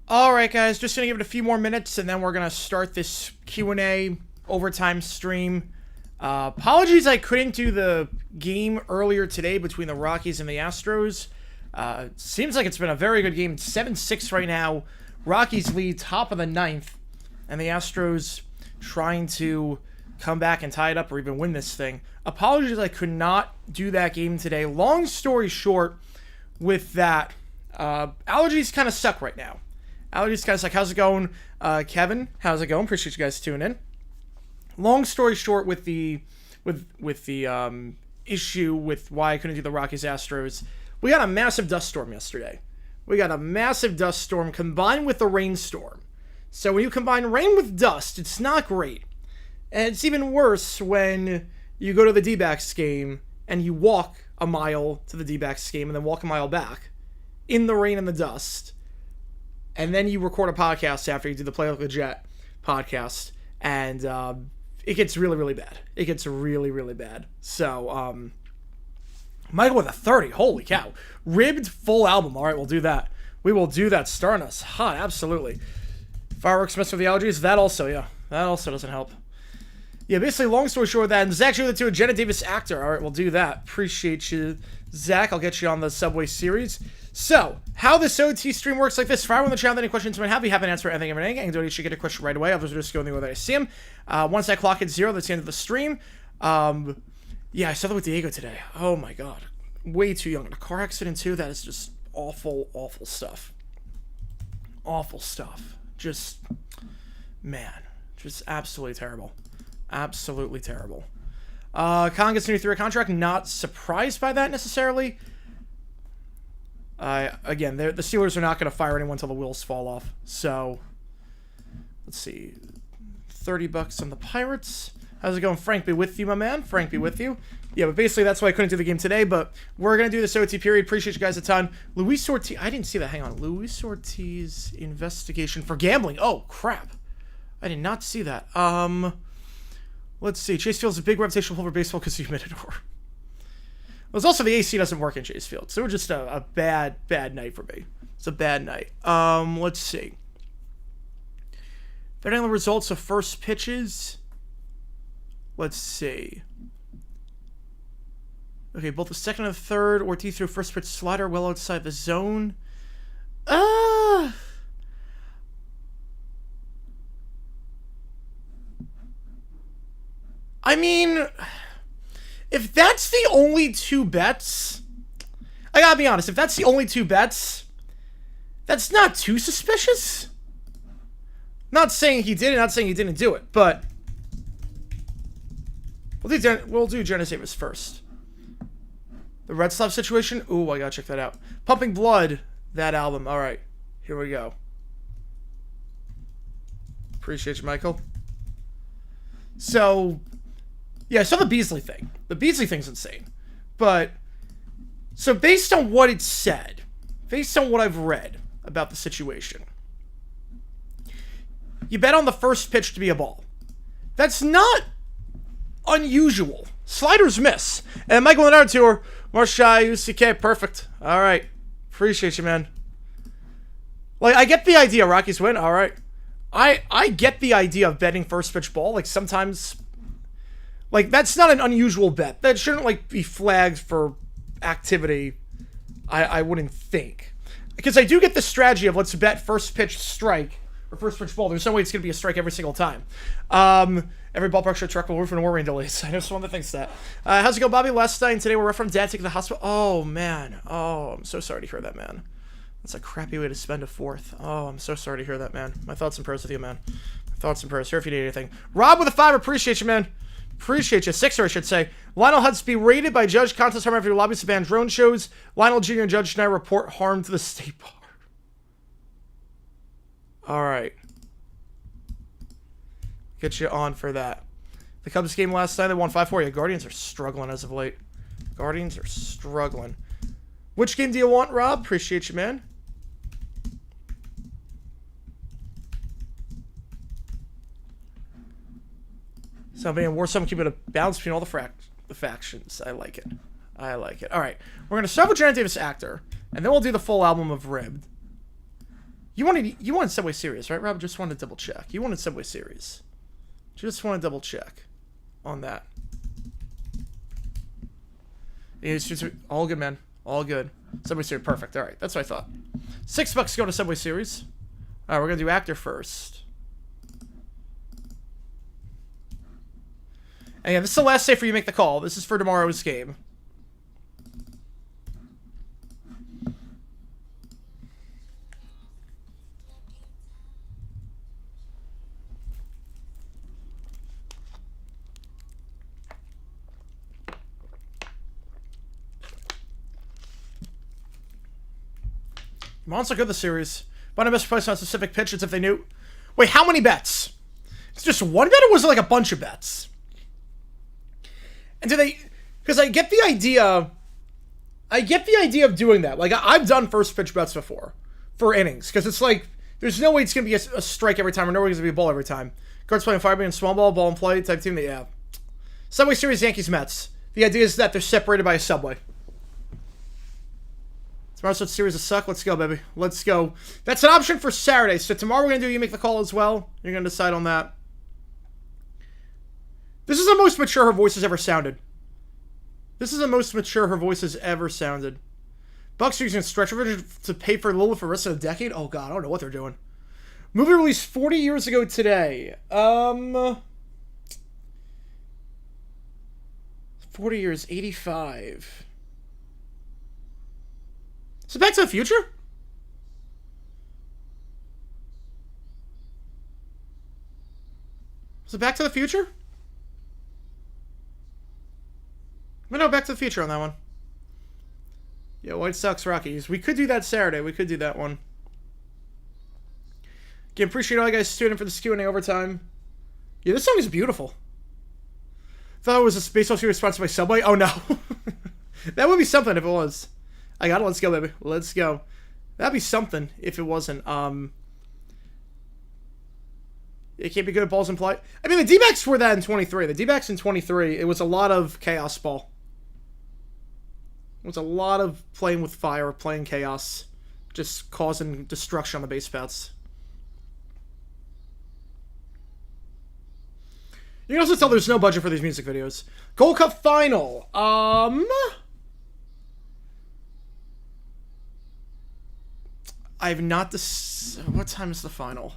Alright guys, just gonna give it a few more minutes and then we're gonna start this Q&A overtime stream. Apologies I couldn't do the game earlier today between the Rockies and the Astros. Seems like it's been a very good game. It's 7-6 right now. Rockies lead top of the ninth, and the Astros trying to come back and tie it up or even win this thing. Apologies I could not do that game today. Long story short with that, allergies kind of suck right now. Allergies kind of suck. How's it going, Kevin? How's it going? Appreciate you guys tuning in. Long story short with the issue with why I couldn't do the Rockies Astros, we got a massive dust storm yesterday. We got a massive dust storm combined with a rainstorm. So when you combine rain with dust, it's not great. And it's even worse when you go to the D-backs game and you walk a mile to the D-backs game and then walk a mile back in the rain and the dust. And then you record a podcast after you do the Play Like a Jet podcast. And it gets really, really bad. It gets really, really bad. So, Michael with a 30. Holy cow. Ribbed full album. All right, we'll do that. We will do that. Starting us hot. Absolutely. Fireworks mess with the allergies. That also, yeah. That also doesn't help. Yeah, basically, long story short, that. And Zach Julian to a Jenna Davis actor. All right, we'll do that. Appreciate you, Zach. I'll get you on the Subway series. So, how this OT stream works like this. For everyone in the channel, any questions you might have, we have an answer for anything and everything. I can do it. You should get a question right away. Others will just go in the way that I see them. Once I clock at 0, that's the end of the stream. Yeah, I saw that with Diego today. Oh my god. Way too young. A car accident too. That is just awful, awful stuff. Awful stuff. Just, man. Just absolutely terrible. Absolutely terrible. Khan gets a new 3-year contract. Not surprised by that necessarily. Again, the Steelers are not going to fire anyone until the wheels fall off. So, let's see. $30 on the Pirates. How's it going? Frank be with you, my man. Frank be with you. Yeah, but basically that's why I couldn't do the game today, but we're going to do this OT period. Appreciate you guys a ton. Luis Ortiz. I didn't see that. Hang on. Luis Ortiz investigation for gambling. Oh, crap. I did not see that. Let's see. Chase Field's a big reputational hole for baseball because of humidity. It was also the AC doesn't work in Chase Field, so it was just a bad night for me. It's a bad night. Let's see. Betting on the results of first pitches. Let's see. Okay, both the second and the third. Ortiz threw first pitch slider well outside the zone. I mean, if that's the only two bets, I gotta be honest, if that's the only two bets, that's not too suspicious. Not saying he did it, not saying he didn't do it, but we'll do Jenna Davis first. The Red Slab situation, ooh, I gotta check that out. Pumping Blood, that album, alright, here we go. Appreciate you, Michael. So, yeah, so the Beasley thing. The Beasley thing's insane. But, so based on what it said, based on what I've read about the situation, you bet on the first pitch to be a ball. That's not unusual. Sliders miss. And Michael Leonard tour, Marshall UCK, perfect. Alright. Appreciate you, man. Like, I get the idea, Rockies win, alright. I get the idea of betting first pitch ball. Like, sometimes, like, that's not an unusual bet. That shouldn't, like, be flagged for activity, I wouldn't think. Because I do get the strategy of let's bet first pitch strike, or first pitch ball. There's no way it's going to be a strike every single time. Every ballpark should truck will roof and war rain delays. I know someone that thinks that. How's it go, Bobby? Last night and today we're from Dad taking the hospital. Oh, man. Oh, I'm so sorry to hear that, man. That's a crappy way to spend a fourth. Oh, I'm so sorry to hear that, man. My thoughts and prayers with you, man. My thoughts and prayers. Here if you need anything. Rob with a 5. Appreciate you, man. Appreciate you. 6er, I should say. Lionel Hutz be rated by judge. Contest harm after lobbies to ban drone shows. Lionel Jr. and Judge Schneider report harm to the state bar. Alright. Get you on for that. The Cubs game last night, they won 5-4. Yeah, Guardians are struggling as of late. Guardians are struggling. Which game do you want, Rob? Appreciate you, man. Somebody in War, some keep it a balance between all the factions. I like it. I like it. All right. We're going to start with Janet Davis Actor, and then we'll do the full album of Ribbed. You wanted Subway Series, right, Rob? Just wanted to double check. You wanted Subway Series. Just want to double check on that. It's just all good, man. All good. Subway Series, perfect. All right, that's what I thought. $6 to go to Subway Series. All right, we're gonna do actor first. And yeah, this is the last day for you to make the call. This is for tomorrow's game. Monster good the series. But I best place on specific pitches if they knew. Wait, how many bets? It's just one bet or was it like a bunch of bets? And do they... Because I get the idea... of doing that. Like, I've done first pitch bets before. For innings. Because it's like... There's no way it's going to be a strike every time. Or no way it's going to be a ball every time. Cards playing 5 million small ball in play type team. Yeah. Subway Series, Yankees, Mets. The idea is that they're separated by a subway. Tomorrow's series of suck. Let's go, baby. Let's go. That's an option for Saturday. So tomorrow we're going to do You Make the Call as well. You're going to decide on that. This is the most mature her voice has ever sounded. This is the most mature her voice has ever sounded. Bucks are using stretch revision to pay for Lola for the rest of the decade? Oh, God. I don't know what they're doing. Movie released 40 years ago today. 40 years. 85. Is it Back to the Future? Is it Back to the Future? No, Back to the Future on that one. Yeah, White Sox Rockies. We could do that Saturday. We could do that one. Again, appreciate all you guys tuning in for this Q&A overtime. Yeah, this song is beautiful. Thought it was a baseball series sponsored by Subway. Oh, no. That would be something if it was. I got it. Let's go, baby. Let's go. That'd be something if it wasn't. It can't be good at balls in play. I mean, the D-backs were that in 23. The D-backs in 23, it was a lot of chaos ball. It was a lot of playing with fire, playing chaos, just causing destruction on the base paths. You can also tell there's no budget for these music videos. Gold Cup Final. I have not what time is the final?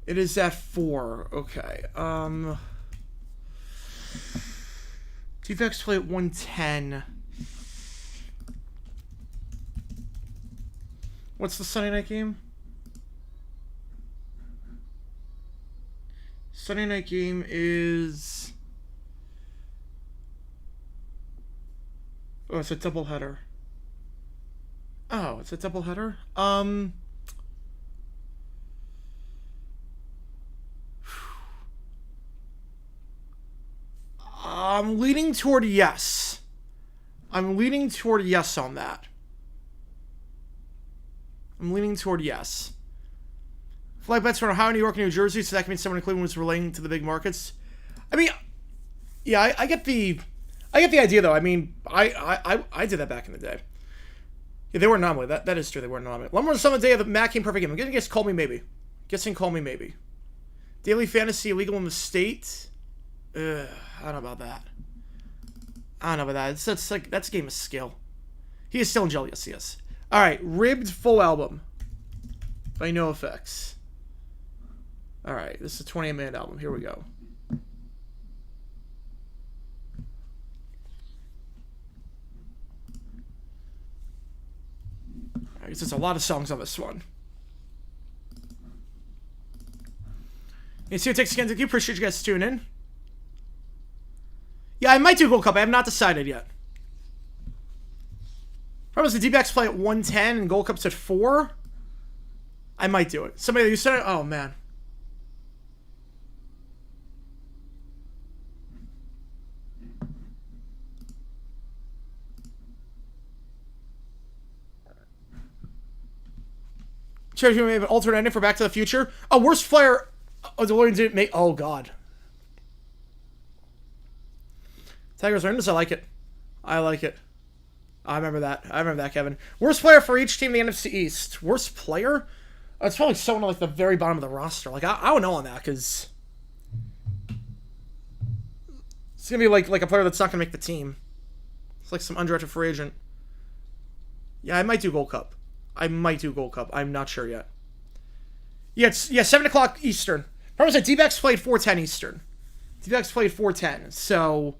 It is at 4. Okay. Defects play at 1:10. What's the Sunday night game? Sunday night game is... Oh, it's a doubleheader. Oh, it's a doubleheader? I'm leaning toward yes. I'm leaning toward yes on that. I'm leaning toward yes. Flight bets from Ohio, New York, and New Jersey, so that can mean someone in Cleveland was relating to the big markets. I mean, yeah, I get the idea though. I mean, I did that back in the day. Yeah, they were an anomaly. That is true. They were an anomaly. Lumber on the day of the Mac Game Perfect Game. I'm gonna guess Call Me Maybe. Guessing Call Me Maybe. Daily Fantasy illegal in the state. I don't know about that. I don't know about that. That's a game of skill. He is still in jail. Yes, he is. All right, Ribbed full album by NoFX. All right, this is a 28-minute album. Here we go. I guess there's a lot of songs on this one. You see what takes again? Thank you. Appreciate you guys tuning in. Yeah, I might do Gold Cup. I have not decided yet. Probably the D-backs play at 1:10 and Gold Cup's at 4. I might do it. Somebody you said it? Oh, man. Cherry, you may have an alternate ending for Back to the Future. Oh, worst player. Oh, DeLorean didn't make. Oh, God. Tigers Rangers, I like it. I like it. I remember that. I remember that, Kevin. Worst player for each team in the NFC East. Worst player? It's probably someone like the very bottom of the roster. Like I don't know on that because it's gonna be like a player that's not gonna make the team. It's like some undrafted free agent. Yeah, I might do Gold Cup. I'm not sure yet. Yeah, 7 o'clock Eastern. Problem is that D-backs played 4:10 Eastern. D-backs played 4:10, so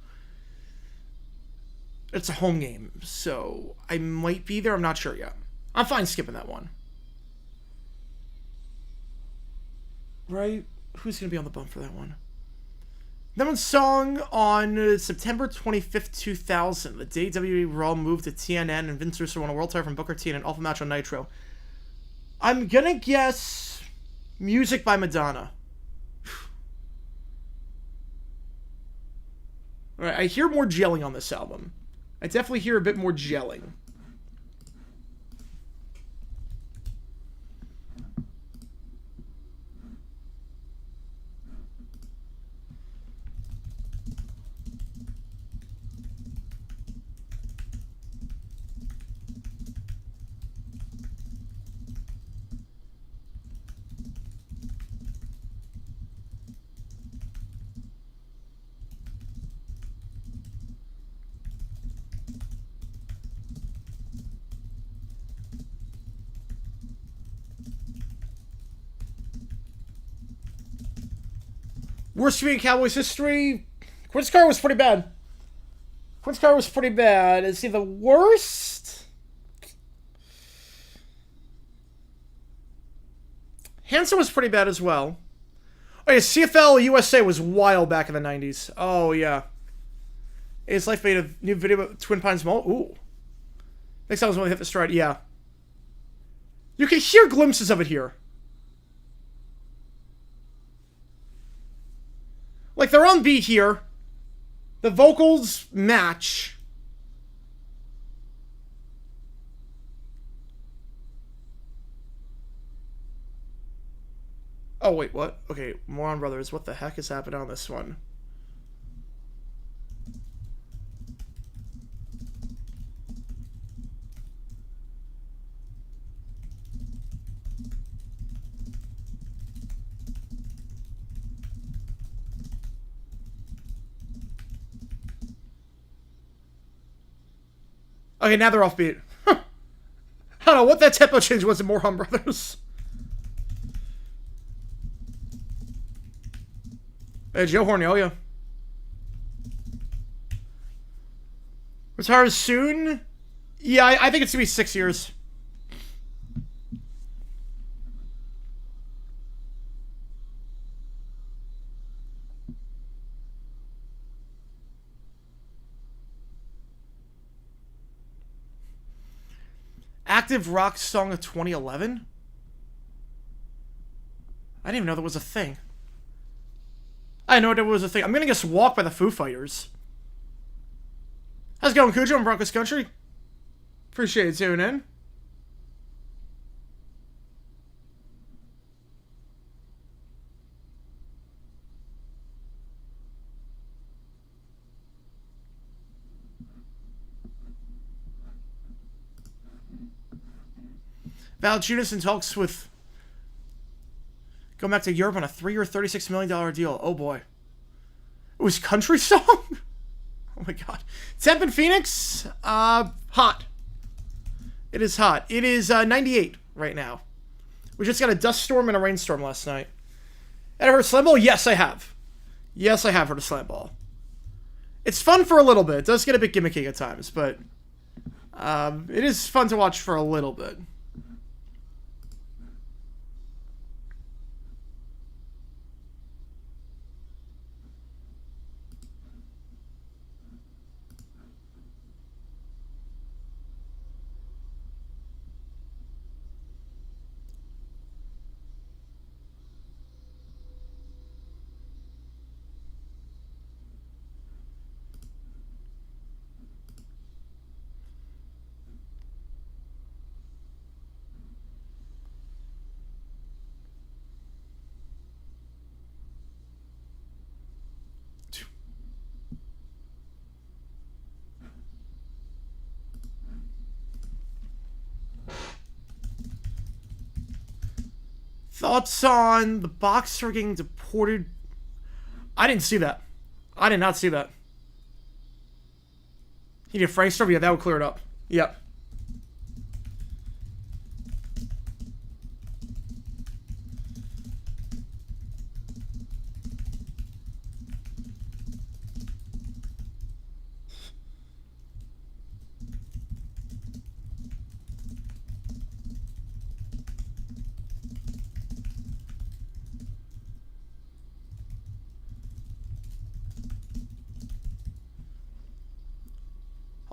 it's a home game. So I might be there. I'm not sure yet. I'm fine skipping that one. Right? Who's gonna be on the bump for that one? That one's sung on September 25th, 2000. The day WWE Raw moved to TNN and Vince Russo won a world title from Booker T in an awful match on Nitro. I'm gonna guess Music by Madonna. Alright, I hear more gelling on this album. I definitely hear a bit more gelling. Worst team in Cowboys history? Quinn's car was pretty bad. Is he the worst? Hanson was pretty bad as well. Oh yeah, CFL USA was wild back in the 90s. Oh yeah. His life made a new video about Twin Pines Mall. Ooh. Next time I was when they hit the stride. Yeah. You can hear glimpses of it here. Like, they're on beat here. The vocals match. Oh, wait, what? Okay, Moron Brothers, what the heck is happening on this one? Okay, now they're off beat. I don't know what that tempo change was in Moron Brothers. Hey, Joe Horniolia. Retires soon? Yeah, I think it's gonna be 6 years. Active rock song of 2011? I didn't even know there was a thing. I didn't know there was a thing. I'm gonna guess Walk by the Foo Fighters. How's it going, Cujo in Broncos Country? Appreciate you tuning in. Valanciunas in talks with going back to Europe on a 3-year, $36 million deal. Oh boy. It was country song? Oh my god. Temp in Phoenix? Hot. It is hot. It is 98 right now. We just got a dust storm and a rainstorm last night. Have I heard Slam Ball? Yes, I have. Yes, I have heard of Slam Ball. It's fun for a little bit. It does get a bit gimmicky at times, but it is fun to watch for a little bit. Thoughts on the boxer getting deported? I didn't see that. I did not see that. He did Frank Storm? Yeah, that would clear it up. Yep.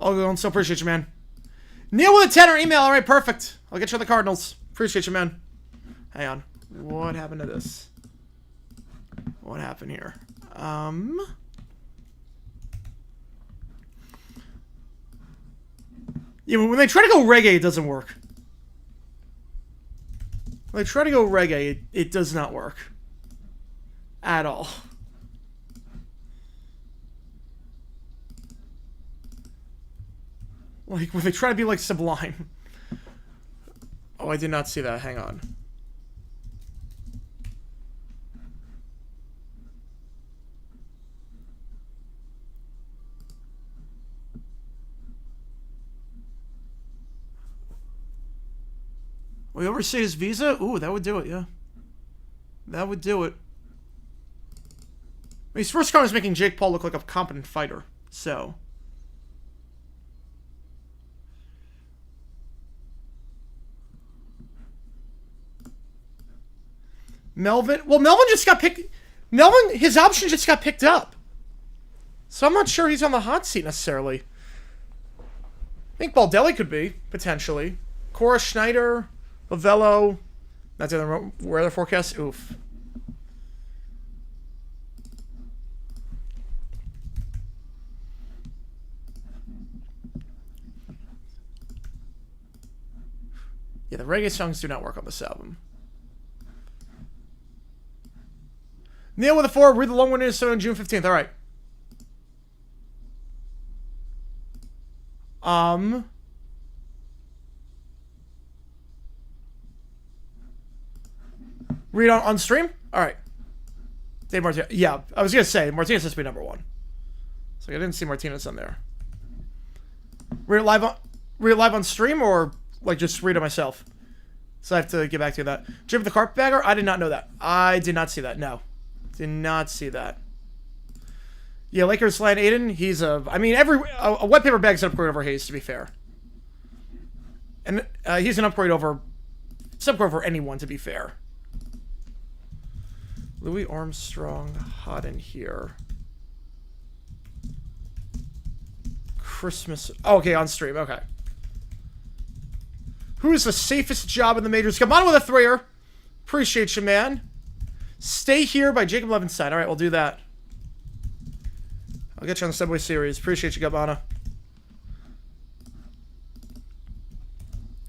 I'll go on. So appreciate you, man. Neil with a 10 or email. All right, perfect. I'll get you the Cardinals. Appreciate you, man. Hang on. What happened to this? What happened here? Yeah, when they try to go reggae, it doesn't work. When they try to go reggae, it does not work. At all. Like, when they try to be, like, Sublime. Oh, I did not see that. Hang on. We overstayed his visa? Ooh, that would do it, yeah. That would do it. His first car was making Jake Paul look like a competent fighter, so... Melvin? Well, Melvin just got picked... Melvin, his option just got picked up. So I'm not sure he's on the hot seat, necessarily. I think Baldelli could be, potentially. Cora Schneider, Lavello. That's the weather forecast. Oof. Yeah, the reggae songs do not work on this album. Neil with a 4. Read the long-winded episode on June 15th. All right. Read on stream? All right. Dave Martinez. Yeah, I was going to say, Martinez has to be number 1. So I didn't see Martinez on there. Read it live on stream or like just read it myself? So I have to get back to that. Jim the Carpetbagger? I did not know that. I did not see that. No. Did not see that. Yeah, Lakers land Aiden. He's a... I mean, a wet paper bag's an upgrade over Hayes, to be fair. And he's an upgrade over... Upgrade over anyone, to be fair. Louis Armstrong, hot in here. Christmas... Oh, okay, on stream. Okay. Who is the safest job in the majors? Come on with a 3-er. Appreciate you, man. Stay Here by Jacob Levinstein. All right, we'll do that. I'll get you on the Subway Series. Appreciate you, Gabbana.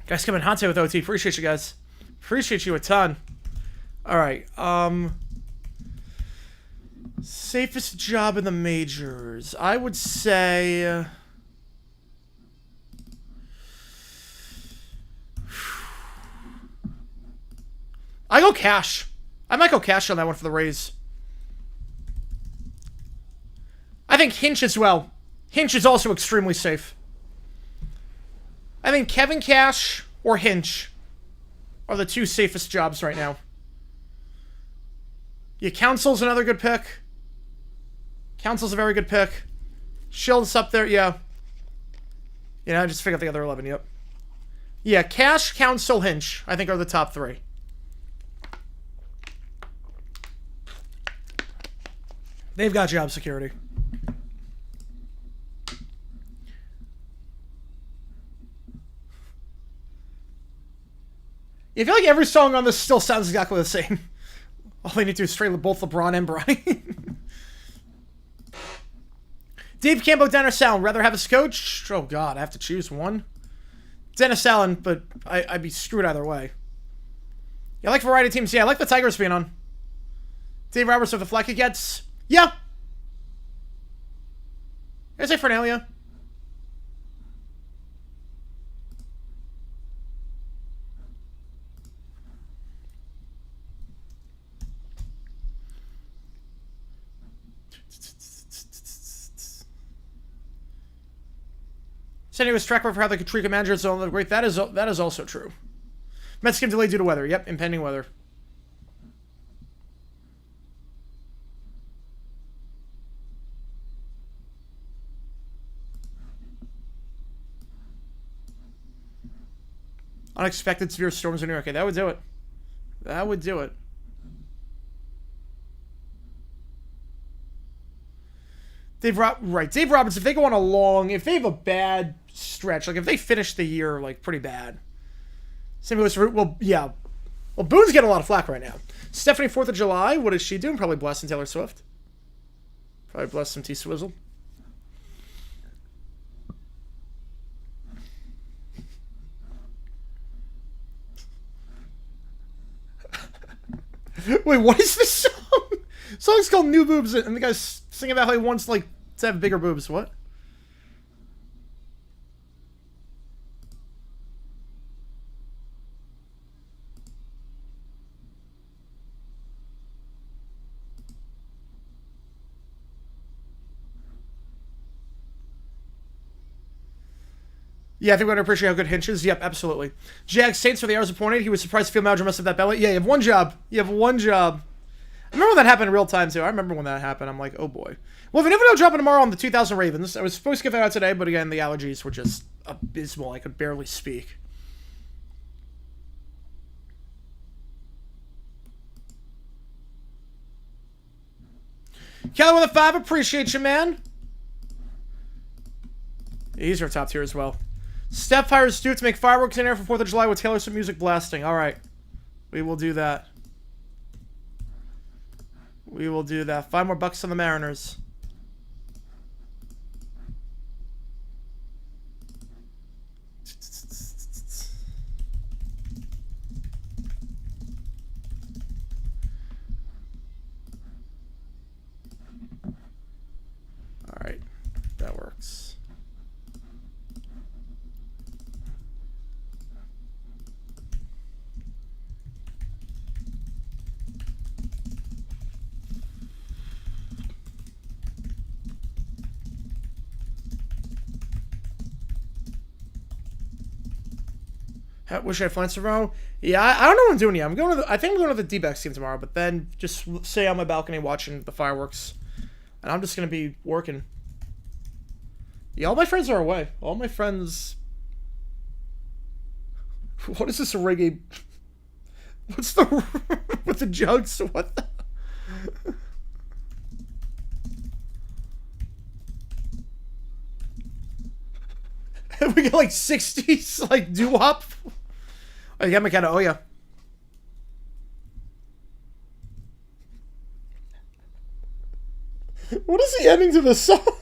Guys coming hot with OT. Appreciate you guys. Appreciate you a ton. All right. Safest job in the majors. I would say... I go Cash. I might go Cash on that one for the Rays. I think Hinch as well. Hinch is also extremely safe. I think Kevin Cash or Hinch are the 2 safest jobs right now. Yeah, Council's another good pick. Council's a very good pick. Shield's up there, yeah. Yeah, I just figured out the other 11, yep. Yeah, Cash, Council, Hinch, I think are the top 3. They've got job security. I feel like every song on this still sounds exactly the same. All they need to do is straight both LeBron and Brian. Dave Campo, Dennis Allen. Rather have a coach? Oh, God. I have to choose one. Dennis Allen, but I'd be screwed either way. Yeah, I like variety teams. Yeah, I like the Tigers being on. Dave Roberts with the flag he gets. Yeah. I say Fernalia. San Diego's track record for how they could treat a manager is all great. That is also true. Mets game delayed due to weather. Yep, impending weather. Unexpected severe storms in New York. Okay, that would do it. That would do it. Dave Roberts, if they go on a long, if they have a bad stretch, like if they finish the year like pretty bad, St. Louis, well, yeah. Well, Boone's getting a lot of flack right now. Stephanie, 4th of July, what is she doing? Probably blessing Taylor Swift. Probably bless some T-Swizzle. Wait, what is this song? The song's called New Boobs, and the guy's singing about how he wants, like, to have bigger boobs. What? Yeah, I think we're going to appreciate how good Hinch is. Yep, absolutely. Jag Saints for the hours appointed. He was surprised Phil Manager messed up that belly. Yeah, you have one job. You have one job. I remember when that happened in real time, too. I remember when that happened. I'm like, oh, boy. Well, if an video dropping tomorrow on the 2000 Ravens. I was supposed to get that out today, but again, the allergies were just abysmal. I could barely speak. Kelly with a 5. Appreciate you, man. Yeah, he's our top tier as well. Steph hires Stu to make fireworks in air for 4th of July with Taylor Swift music blasting. All right. We will do that. We will do that. 5 more bucks on the Mariners. All right. That works. Wish I had flying tomorrow. Yeah, I don't know what I'm doing yet. I think I'm going to the D-backs game tomorrow, but then just stay on my balcony watching the fireworks. And I'm just going to be working. Yeah, all my friends are away. All my friends... What is this reggae... What's the... with the jugs? What the... We got like 60s, like doo-wop. Oh, yeah, McKenna. Oh, yeah. What is the ending to the song? Oh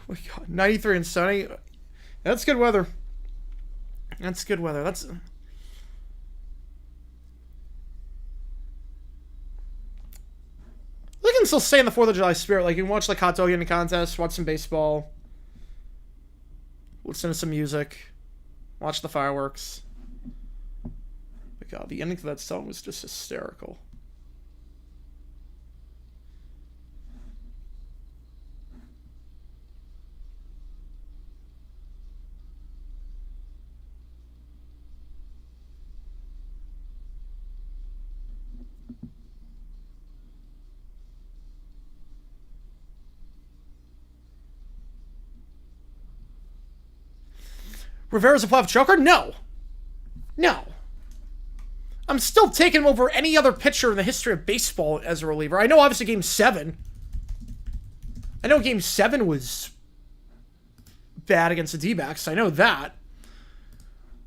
my God, 93 and sunny. That's good weather. That's good weather. That's... I can still stay in the 4th of July spirit. Like, you can watch, like, hot dog eating contest, watch some baseball, listen to some music, watch the fireworks. My God, the ending to that song was just hysterical. Rivera's a playoff choker? No. No. I'm still taking him over any other pitcher in the history of baseball as a reliever. I know, obviously, Game 7. I know Game 7 was bad against the D-backs. I know that.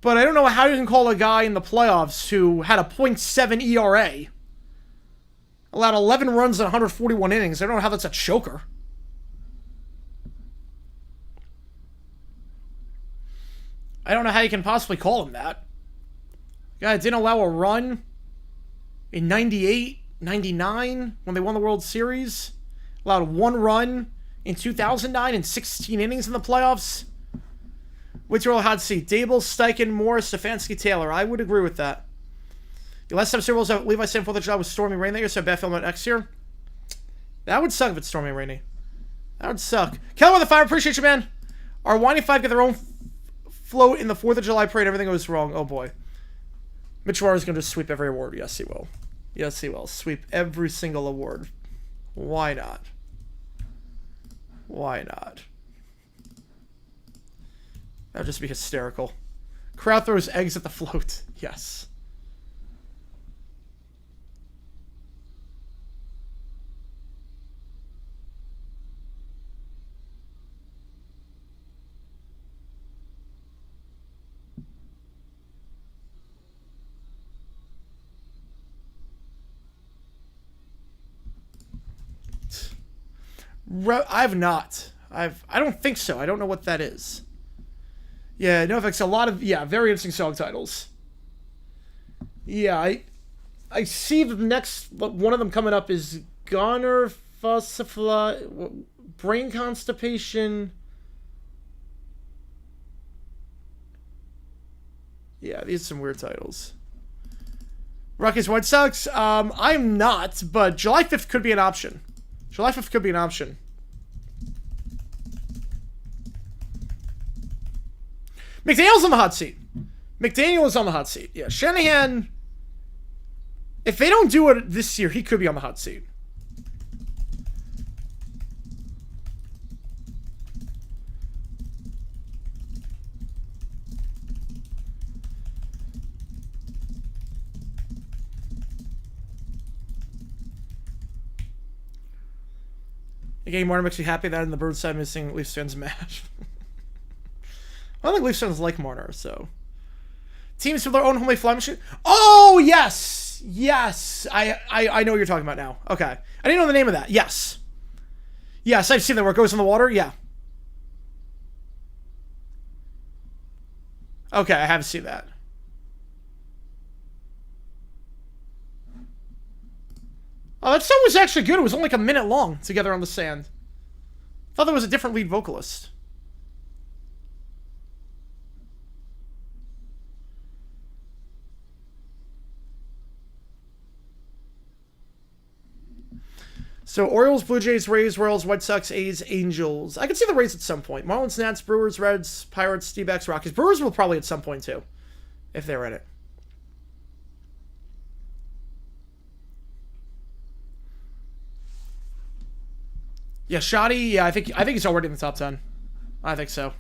But I don't know how you can call a guy in the playoffs who had a .7 ERA, allowed 11 runs in 141 innings. I don't know how that's a choker. I don't know how you can possibly call him that. Guy didn't allow a run in 98, 99 when they won the World Series. Allowed 1 run in 2009 in 16 innings in the playoffs. What's your hot seat? Dable, Steichen, Moore, Stefanski, Taylor. I would agree with that. The last time Super Bowls at Levi Stadium 4th of July was stormy rain that year, so I bet film about next year. That would suck if it's stormy and rainy. That would suck. Kelly with the fire, appreciate you, man. Our Whiny Five get their own float in the 4th of July parade. Everything goes wrong. Oh boy. Mitch Moore is going to just sweep every award. Yes, he will. Yes, he will. Sweep every single award. Why not? Why not? That would just be hysterical. Crowd throws eggs at the float. Yes. I've not. I don't think so. I don't know what that is. Yeah, no effects. A lot of, very interesting song titles. Yeah, I see the next one of them coming up is Goner Fossifla, Brain Constipation. Yeah, these are some weird titles. Rockies White Sox. I'm not, but July 5th could be an option. July 5th could be an option. McDaniel's on the hot seat. McDaniel is on the hot seat. Yeah, Shanahan, if they don't do it this year, he could be on the hot seat. The game Marner makes you happy that in the bird side missing Leafs fans match. I don't think Leafs fans like Marner, so. Teams with their own homemade fly machine. Oh, yes! Yes! I know what you're talking about now. Okay. I didn't know the name of that. Yes. Yes, I've seen that where it goes in the water. Yeah. Okay, I have seen that. Oh, that song was actually good. It was only like a minute long, Together on the Sand. I thought there was a different lead vocalist. So, Orioles, Blue Jays, Rays, Royals, White Sox, A's, Angels. I could see the Rays at some point. Marlins, Nats, Brewers, Reds, Pirates, D-backs, Rockies. Brewers will probably at some point, too. If they're in it. Yeah, Shoddy, yeah, I think he's already in the top 10. I think so.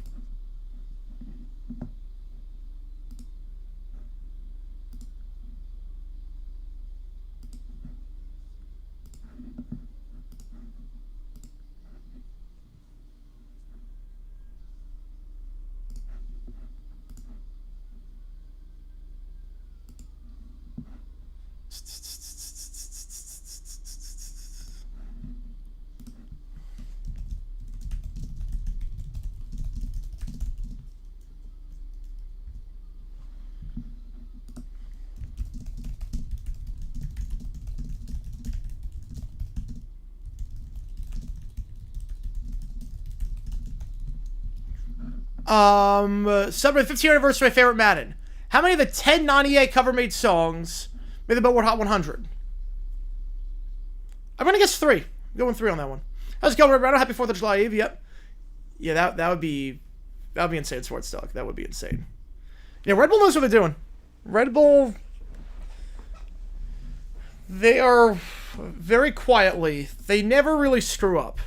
Celebrating the 15th anniversary of my favorite Madden. How many of the 10 non-EA cover-made songs made the Billboard Hot 100? I'm gonna guess 3. I'm going 3 on that one. How's it going, Red Rhino? Happy 4th of July Eve. Yep. Yeah, that would be insane, Sports Talk. That would be insane. Yeah, Red Bull knows what they're doing. Red Bull, they are very quietly. They never really screw up.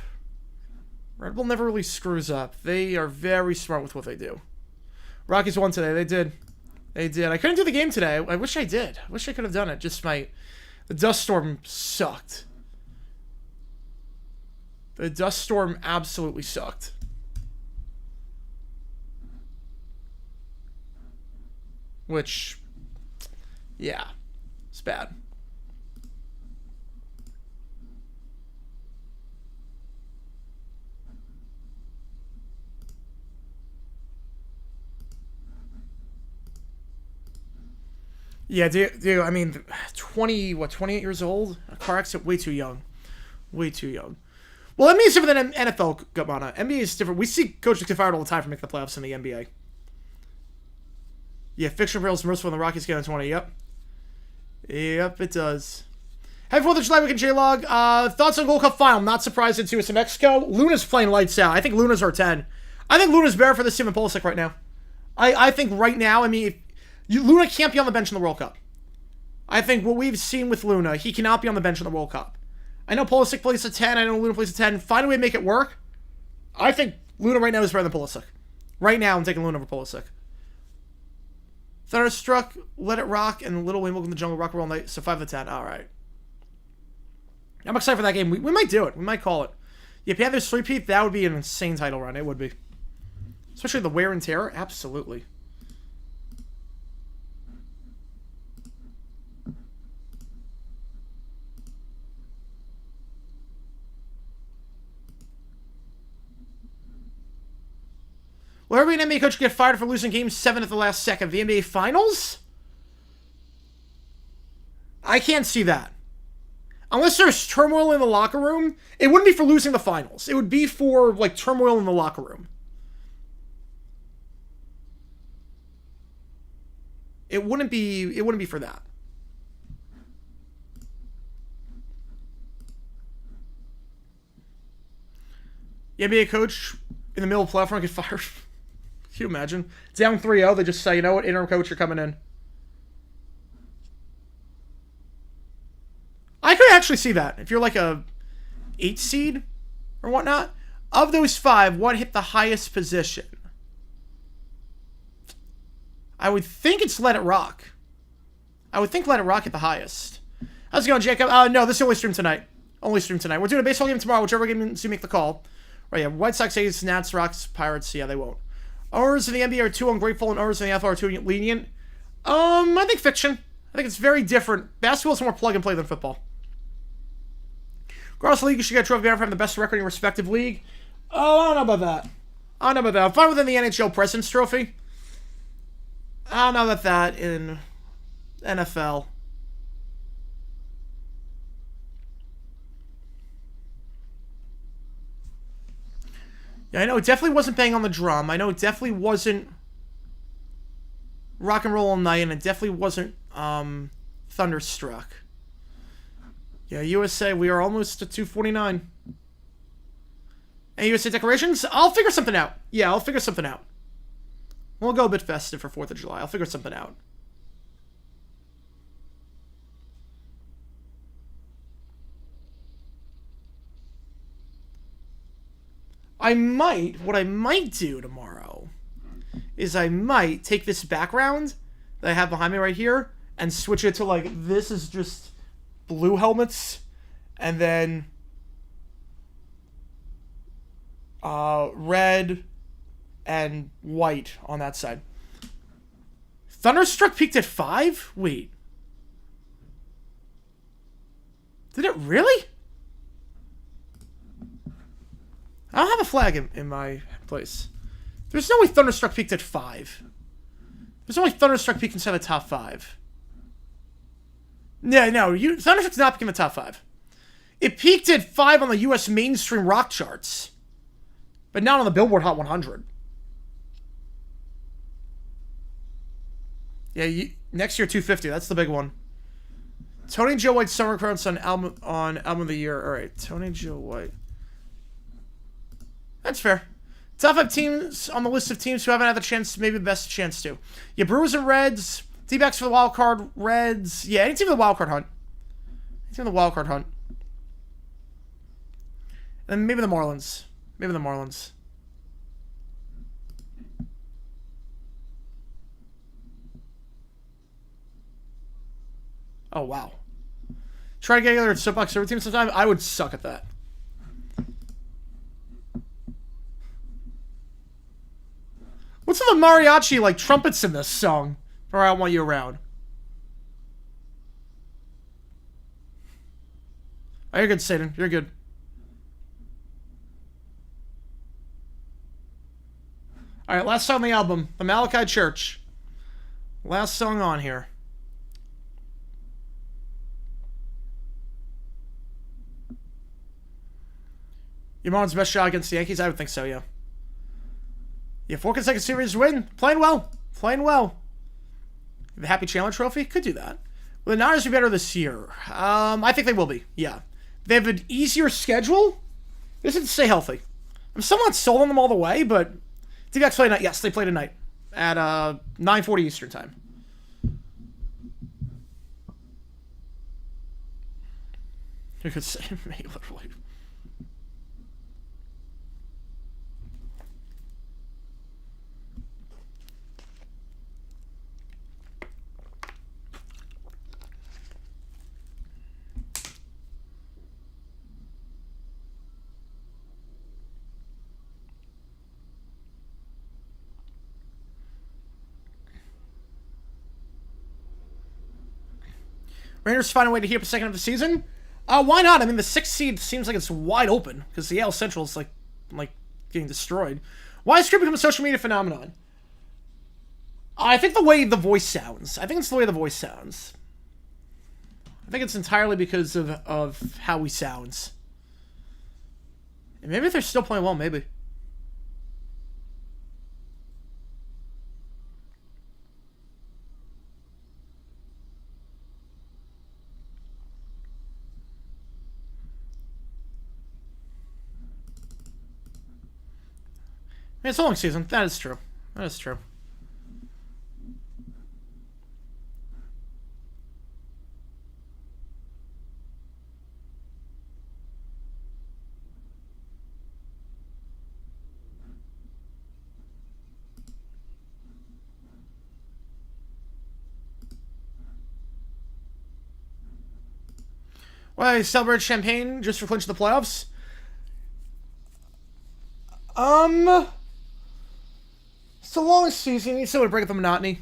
Red Bull never really screws up. They are very smart with what they do. Rockies won today. They did. They did. I couldn't do the game today. I wish I did. I wish I could have done it. Just the dust storm sucked. The dust storm absolutely sucked. Which, yeah, it's bad. Yeah, dude, I mean, 28 years old? A car accident? Way too young. Way too young. Well, NBA is different than NFL, Gamana. NBA is different. We see coaches get fired all the time for making the playoffs in the NBA. Yeah, fiction prevails merciful when the Rockies get on 20. Yep. Yep, it does. Happy 4th of July weekend, J-Log. Thoughts on Gold Cup final? Not surprised it's US and Mexico. Luna's playing lights out. I think Luna's our 10. I think Luna's better for this team than Pulisic right now. I think right now, I mean, Luna can't be on the bench in the World Cup. I think what we've seen with Luna, he cannot be on the bench in the World Cup. I know Pulisic plays a 10. I know Luna plays a 10. Find a way to make it work. I think Luna right now is better than Pulisic. Right now, I'm taking Luna over Pulisic. Thunderstruck, Let It Rock, and Little Wayne Welcome to the Jungle, Rock and Roll Night. So 5 to 10. All right. I'm excited for that game. We might do it. We might call it. Yeah, Panthers 3-peat, that would be an insane title run. It would be. Especially the wear and tear. Absolutely. Will every NBA coach get fired for losing Game 7 at the last second of the NBA Finals? I can't see that. Unless there's turmoil in the locker room, it wouldn't be for losing the finals. It would be for, like, turmoil in the locker room. It wouldn't be for that. The NBA coach in the middle of the platform get fired. Can you imagine? Down 3-0, they just say, you know what, interim coach, you're coming in. I could actually see that. If you're like a 8 seed or whatnot. Of those 5, what hit the highest position? I would think it's Let It Rock. I would think Let It Rock hit the highest. How's it going, Jacob? No, this is the only stream tonight. Only stream tonight. We're doing a baseball game tomorrow, whichever game you make the call. Right, yeah. White Sox, A's, Nats, Rocks, Pirates. Yeah, they won't. Owners in the NBA are too ungrateful and owners in the NFL are too lenient. I think fiction. I think it's very different. Basketball is more plug and play than football. Across the league, you should get a trophy for having the best record in your respective league. Oh, I don't know about that. I'm fine within the NHL President's Trophy. I don't know about that in NFL. Yeah, I know it definitely wasn't Bang on the Drum. I know it definitely wasn't Rock and Roll All Night, and it definitely wasn't Thunderstruck. Yeah, USA, we are almost at 249. And USA decorations? I'll figure something out. Yeah, I'll figure something out. We'll go a bit festive for 4th of July. I'll figure something out. What I might do tomorrow is I might take this background that I have behind me right here and switch it to, like, this is just blue helmets and then red and white on that side. Thunderstruck peaked at 5? Wait. Did it really? I don't have a flag in my place. There's no way Thunderstruck peaked at 5. There's no way Thunderstruck peaked inside the top 5. Yeah, no, Thunderstruck's not peaking the top 5. It peaked at 5 on the US mainstream rock charts, but not on the Billboard Hot 100. Yeah, next year 250. That's the big one. Tony Joe White Summer Crowns on album of the year. All right, Tony Joe White. That's fair. Top 5 teams on the list of teams who haven't had the chance, maybe the best chance to. Yeah, Brewers and Reds. D-backs for the wild card. Reds. Yeah, any team in the wild card hunt. Any team in the wild card hunt. And maybe the Marlins. Maybe the Marlins. Oh, wow. Try to get together a soapbox server team sometime. I would suck at that. What's with the mariachi, like, trumpets in this song? Or I Want You Around. Oh, you're good, Satan. You're good. Alright, last song on the album. The Malachi Church. Last song on here. Your mom's best shot against the Yankees? I would think so, yeah. Yeah, 4 consecutive series win. Playing well. Playing well. The Happy Chandler Trophy? Could do that. Will the Niners be better this year? I think they will be, yeah. They have an easier schedule. This is to stay healthy. I'm somewhat sold on them all the way, but do you guys play tonight? Yes, they play tonight at 9:40 Eastern time. You could say me, literally. Raiders find a way to heat up the second of the season. Why not? I mean, the 6th seed seems like it's wide open because the AL Central is like getting destroyed. Why has Script become a social media phenomenon? I think the way the voice sounds. I think it's the way the voice sounds. I think it's entirely because of how he sounds. And maybe they're still playing well, maybe. I mean, it's a long season. That is true. That is true. Why celebrate champagne just for clinching the playoffs? It's a long season. You need someone to break up the monotony.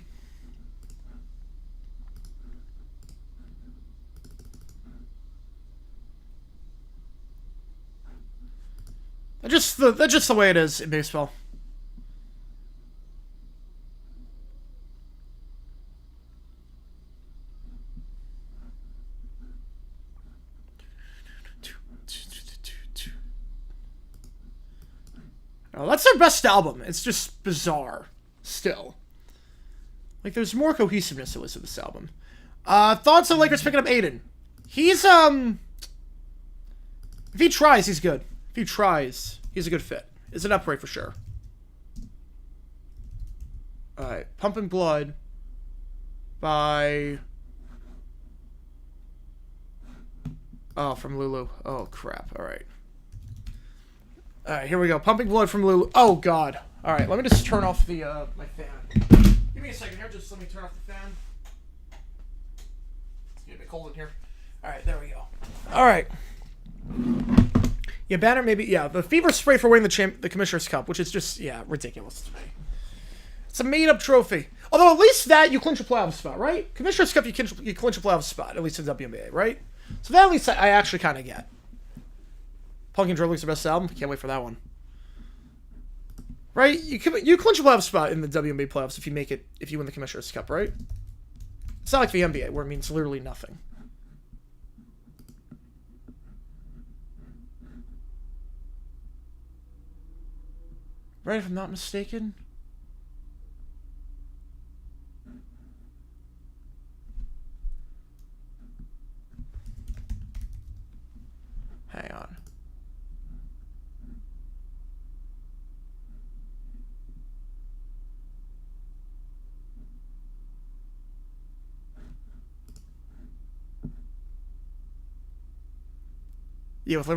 That's just the way it is in baseball. Oh, that's their best album. It's just bizarre. Still. Like, there's more cohesiveness to this album. Thoughts on Lakers picking up Aiden? He's, if he tries, he's good. If he tries, he's a good fit. It's an upgrade for sure. Alright. Pumping Blood by... Oh, from Lulu. Oh, crap. Alright. Alright, here we go. Pumping Blood from Lulu. Oh, God. Alright, let me just turn off the, my fan. Give me a second here. Just let me turn off the fan. It's getting a bit cold in here. Alright, there we go. Alright. Yeah, banner maybe... Yeah, the fever spray for winning the Commissioner's Cup, which is just, yeah, ridiculous to me. It's a made-up trophy. Although, at least that, you clinch a playoff spot, right? Commissioner's Cup, you clinch a playoff spot, at least in WNBA, right? So that, at least, I actually kind of get. Punkin' Dribbling's the best album. Can't wait for that one. Right? You clinch a playoff spot in the WNBA playoffs if you win the Commissioner's Cup, right? It's not like the NBA, where it means literally nothing. Right, if I'm not mistaken? Hang on.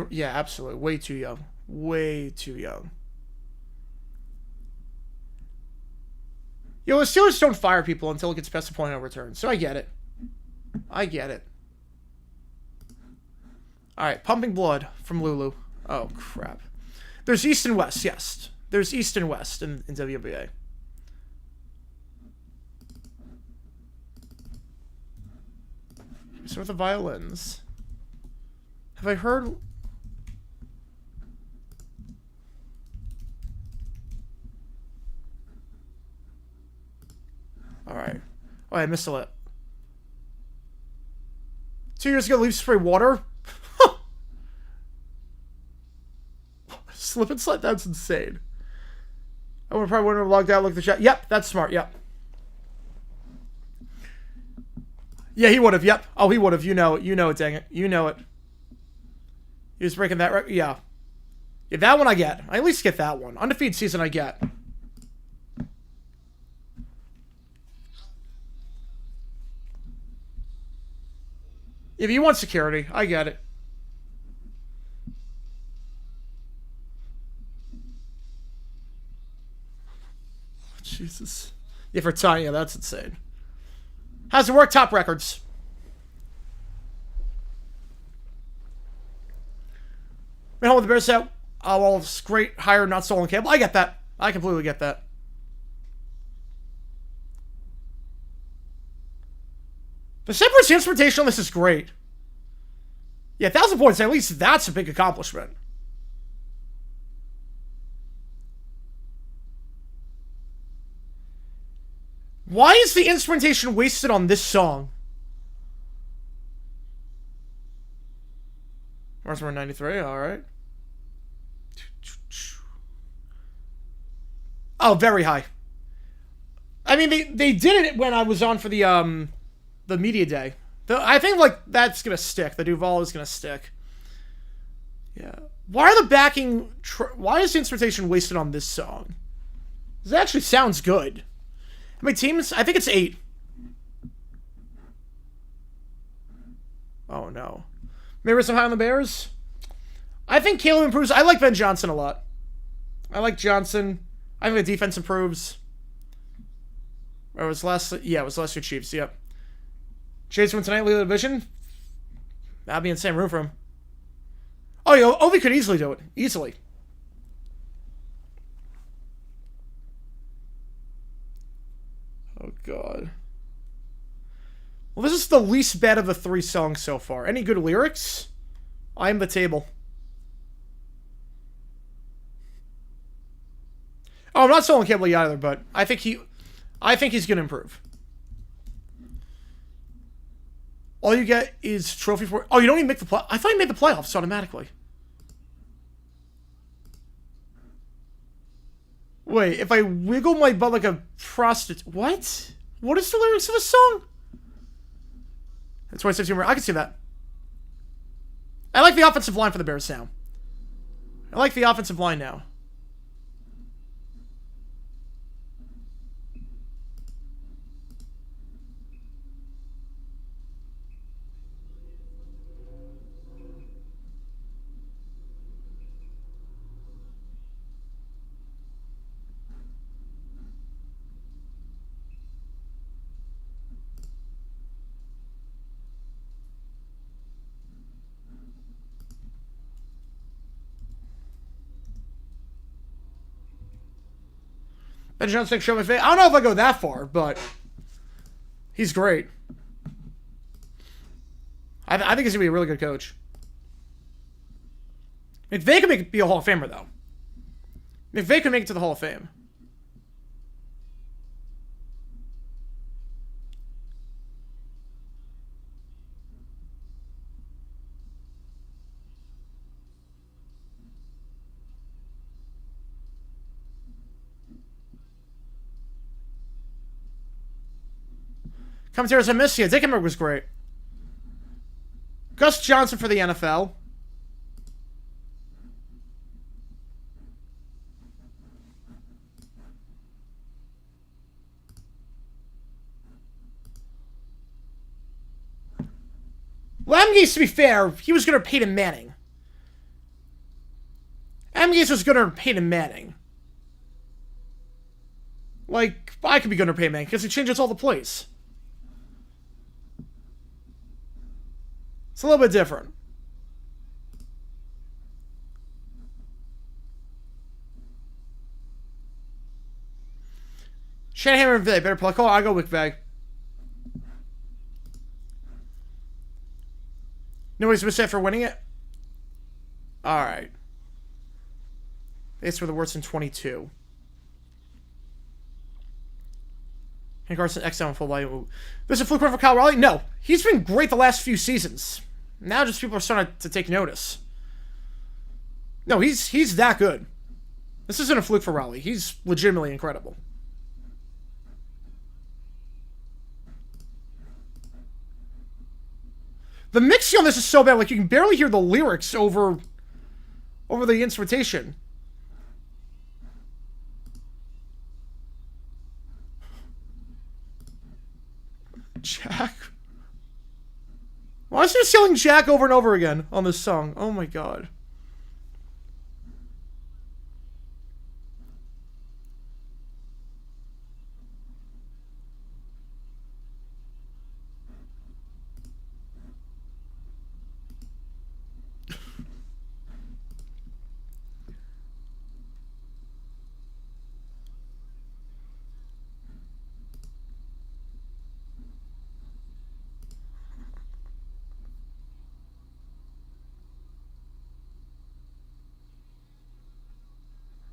Yeah, absolutely. Way too young. Way too young. Yo, the Steelers don't fire people until it gets past the point of return, so I get it. I get it. Alright, Pumping Blood from Lulu. Oh, crap. There's East and West, yes. There's East and West in WNBA. So with the violins. Have I heard... Alright. Oh, I missed a lot. 2 years ago, Leafs spray water? Slip and slide? That's insane. I would probably wouldn't have logged out, look at the chat. Yep, that's smart, yep. Yeah, he would have. Yep. Oh, he would have. You know it. You know it, dang it. You know it. He was breaking that record. Yeah. Yeah, that one I get. I at least get that one. Undefeated season I get. If you want security, I get it. Jesus. Yeah, for Tanya, that's insane. How's it work? Top records. Been home with the Bears out. Oh, well, it's great. Higher, not stolen cable. I get that. I completely get that. The separate transportation on this is great. Yeah, 1,000 points. At least that's a big accomplishment. Why is the instrumentation wasted on this song? Where's 93? Alright. Oh, very high. I mean, they did it when I was on for the media day. I think, like, that's gonna stick. The Duval is gonna stick. Yeah. Why are the backing... why is the instrumentation wasted on this song? This actually sounds good. How many teams? I think it's 8. Oh, no. Maybe some high on the Bears? I think Caleb improves. I like Ben Johnson a lot. I like Johnson. I think the defense improves. Or it was last... yeah, it was last year Chiefs. Yep. Chase win tonight, lead the division. That'd be insane room for him. Oh, yeah, Ovi could easily do it. Easily. Oh, God. Well, this is the least bad of the 3 songs so far. Any good lyrics? I am the table. Oh, I'm not selling Cable either, but I think he's going to improve. All you get is trophy for... oh, you don't even make the play... I thought you made the playoffs automatically. Wait, if I wiggle my butt like a prostitute... what? What is the lyrics of the song? That's 26 humor. I can see that. I like the offensive line for the Bears now. I like the offensive line now. Ben Johnson show my face. I don't know if I go that far, but he's great. I think he's gonna be a really good coach. McVay could be a Hall of Famer though. McVay could make it to the Hall of Fame. Commentators, I miss you. Dickenberg was great. Gus Johnson for the NFL. Well, Adam Gase, to be fair, he was going to Peyton Manning. Adam Gase was going to Peyton Manning. Like, I could be going to Peyton Manning because he changes all the plays. It's a little bit different. Shanahan or McVay? Better play call. I go McVay. Nobody's upset for winning it? Alright. It's for the worst in 22. Hank Carson, X down full volume. This is a fluke run for Kyle Raleigh? No. He's been great the last few seasons. Now just people are starting to take notice. No, he's that good. This isn't a fluke for Raleigh. He's legitimately incredible. The mixing on this is so bad. Like, you can barely hear the lyrics over the instrumentation. Jack? Why is he just yelling Jack over and over again on this song? Oh my god.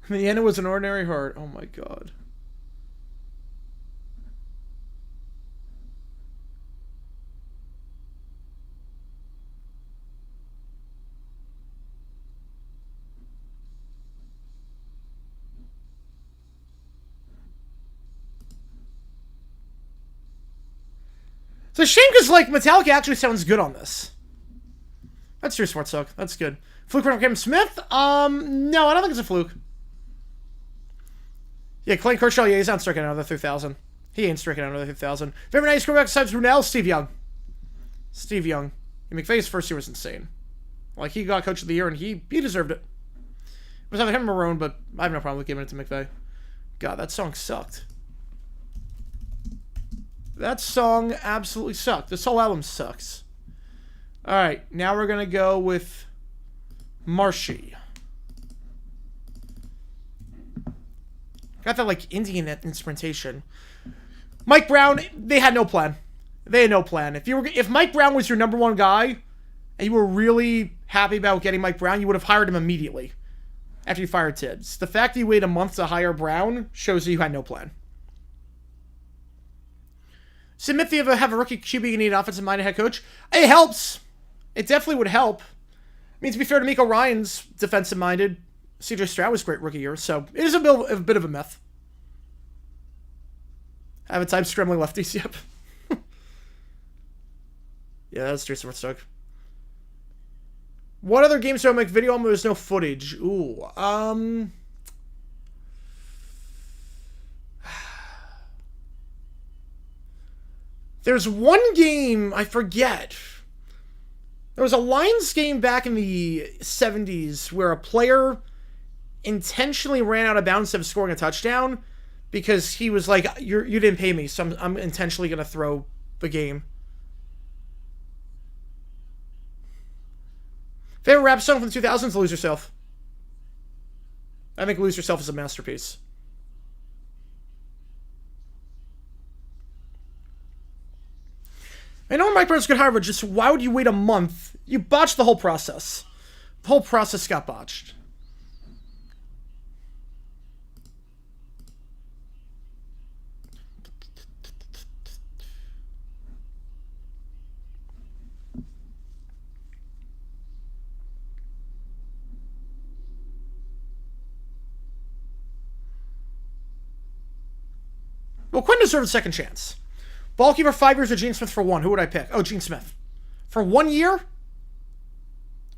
In the end, it was an ordinary heart. Oh my god. It's a shame because, like, Metallica actually sounds good on this. That's true, Smart Soak. That's good. Fluke from Kevin Smith? No, I don't think it's a fluke. Yeah, Clayton Kershaw, yeah, he's not striking out another 3,000. He ain't striking out another 3,000. Favorite 90s quarterback besides Brunel? Steve Young. Steve Young. McVay's first year was insane. Like, he got Coach of the Year, and he deserved it. It was either him or Marone, but I have no problem with giving it to McVay. God, that song sucked. That song absolutely sucked. This whole album sucks. Alright, now we're going to go with Marshy. Got that, like, Indian instrumentation. Mike Brown, they had no plan. They had no plan. If Mike Brown was your number one guy, and you were really happy about getting Mike Brown, you would have hired him immediately after you fired Tibbs. The fact that you waited a month to hire Brown shows that you had no plan. Submit if you have a rookie QB, you need an offensive-minded head coach. It helps. It definitely would help. I mean, to be fair to Miko Ryan's defensive-minded. CJ Stroud was a great rookie year, so it is a bit of a myth. Have a time scrambling lefties, yep. Yeah, that's true, Smart Stoke. What other games do I make video on where there's no footage? Ooh, there's one game, I forget. There was a Lions game back in the 70s where a player intentionally ran out of bounds instead of scoring a touchdown because he was like, you didn't pay me, so I'm intentionally going to throw the game. Favorite rap song from the 2000s? Lose Yourself. I think Lose Yourself is a masterpiece. I know Mike Brown's good hire, but just why would you wait a month? You botched the whole process. The whole process got botched. Well, Quinn deserved a second chance. Balky for 5 years or Gene Smith for 1? Who would I pick? Oh, Gene Smith. For 1 year?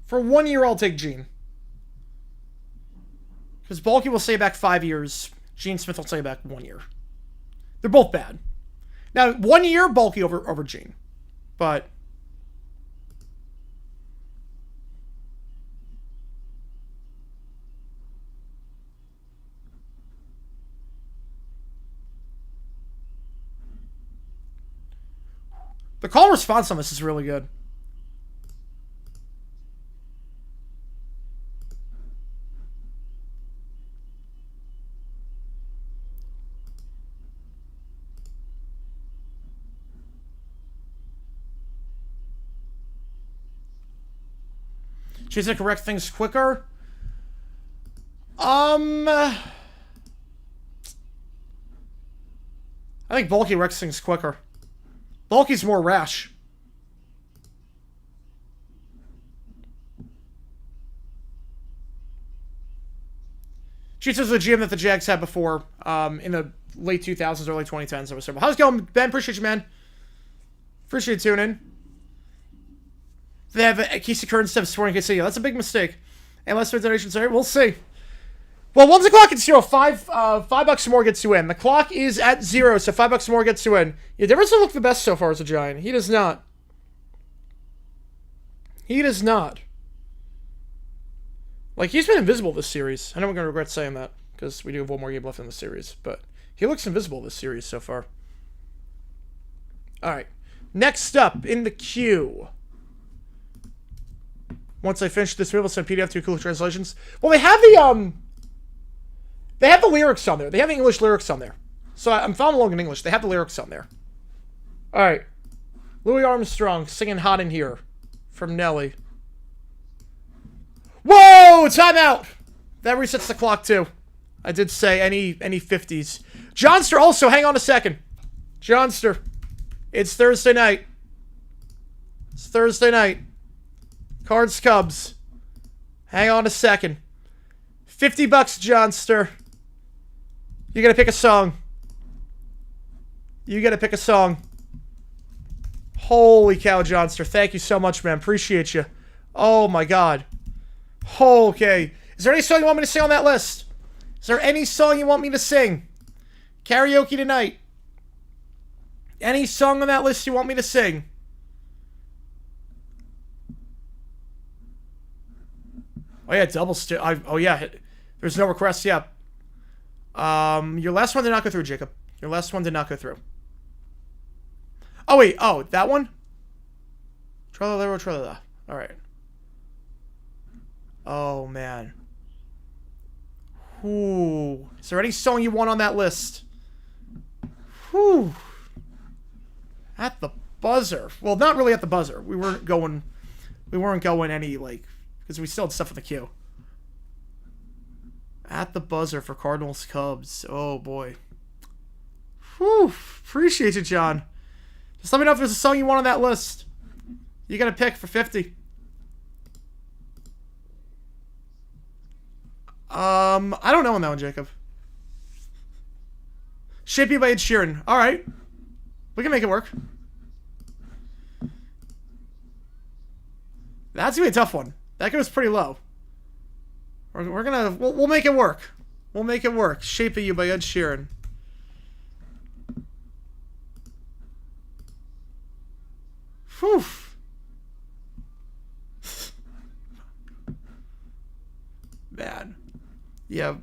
For 1 year, I'll take Gene. Because Balky will stay back 5 years. Gene Smith will stay back 1 year. They're both bad. Now, 1 year, Balky over Gene. But the call response on this is really good. She's to correct things quicker. I think Bulky wrecks things quicker. Bulky's more rash. She says the GM that the Jags had before, in the late 2000s, early 2010s. How's it going, Ben? Appreciate you, man. Appreciate you tuning in. They have a Casey Curran instead of Swearing Casey. That's a big mistake. And less donations there. We'll see. Well, once the clock hits 0, $5 more gets you in. The clock is at 0, so $5 more gets you in. Yeah, Dave doesn't look the best so far as a Giant. He does not. He does not. Like, he's been invisible this series. I know I'm going to regret saying that, because we do have one more game left in the series. But he looks invisible this series so far. Alright. Next up in the queue. Once I finish this, we'll send PDF to Cool Translations. Well, they have the lyrics on there. They have the English lyrics on there. So I'm following along in English. They have the lyrics on there. Alright. Louis Armstrong singing Hot in Here from Nelly. Whoa! Timeout! That resets the clock too. I did say any 50s. Johnster also, hang on a second. Johnster. It's Thursday night. It's Thursday night. Cards Cubs. Hang on a second. $50, Johnster. You gotta pick a song. You gotta pick a song. Holy cow, Johnster. Thank you so much, man. Appreciate you. Oh my god. Okay. Is there any song you want me to sing on that list? Is there any song you want me to sing? Karaoke tonight. Any song on that list you want me to sing? Oh yeah, double still. Oh yeah, there's no requests. Yeah. Your last one did not go through, Jacob. Your last one did not go through. Oh wait, oh that one. Tralala, tralala. All right. Oh man. Ooh. Is there any song you want on that list? Whew. At the buzzer. Well, not really at the buzzer. We weren't going any like. Because we still had stuff in the queue. At the buzzer for Cardinals Cubs. Oh boy. Whew. Appreciate you, John. Just let me know if there's a song you want on that list. You gotta pick for 50. I don't know on that one, Jacob. Shape You by Ed Sheeran. Alright. We can make it work. That's gonna be a tough one. That goes pretty low. We'll make it work. We'll make it work. Shape of You by Ed Sheeran. Whew. Man. Yeah.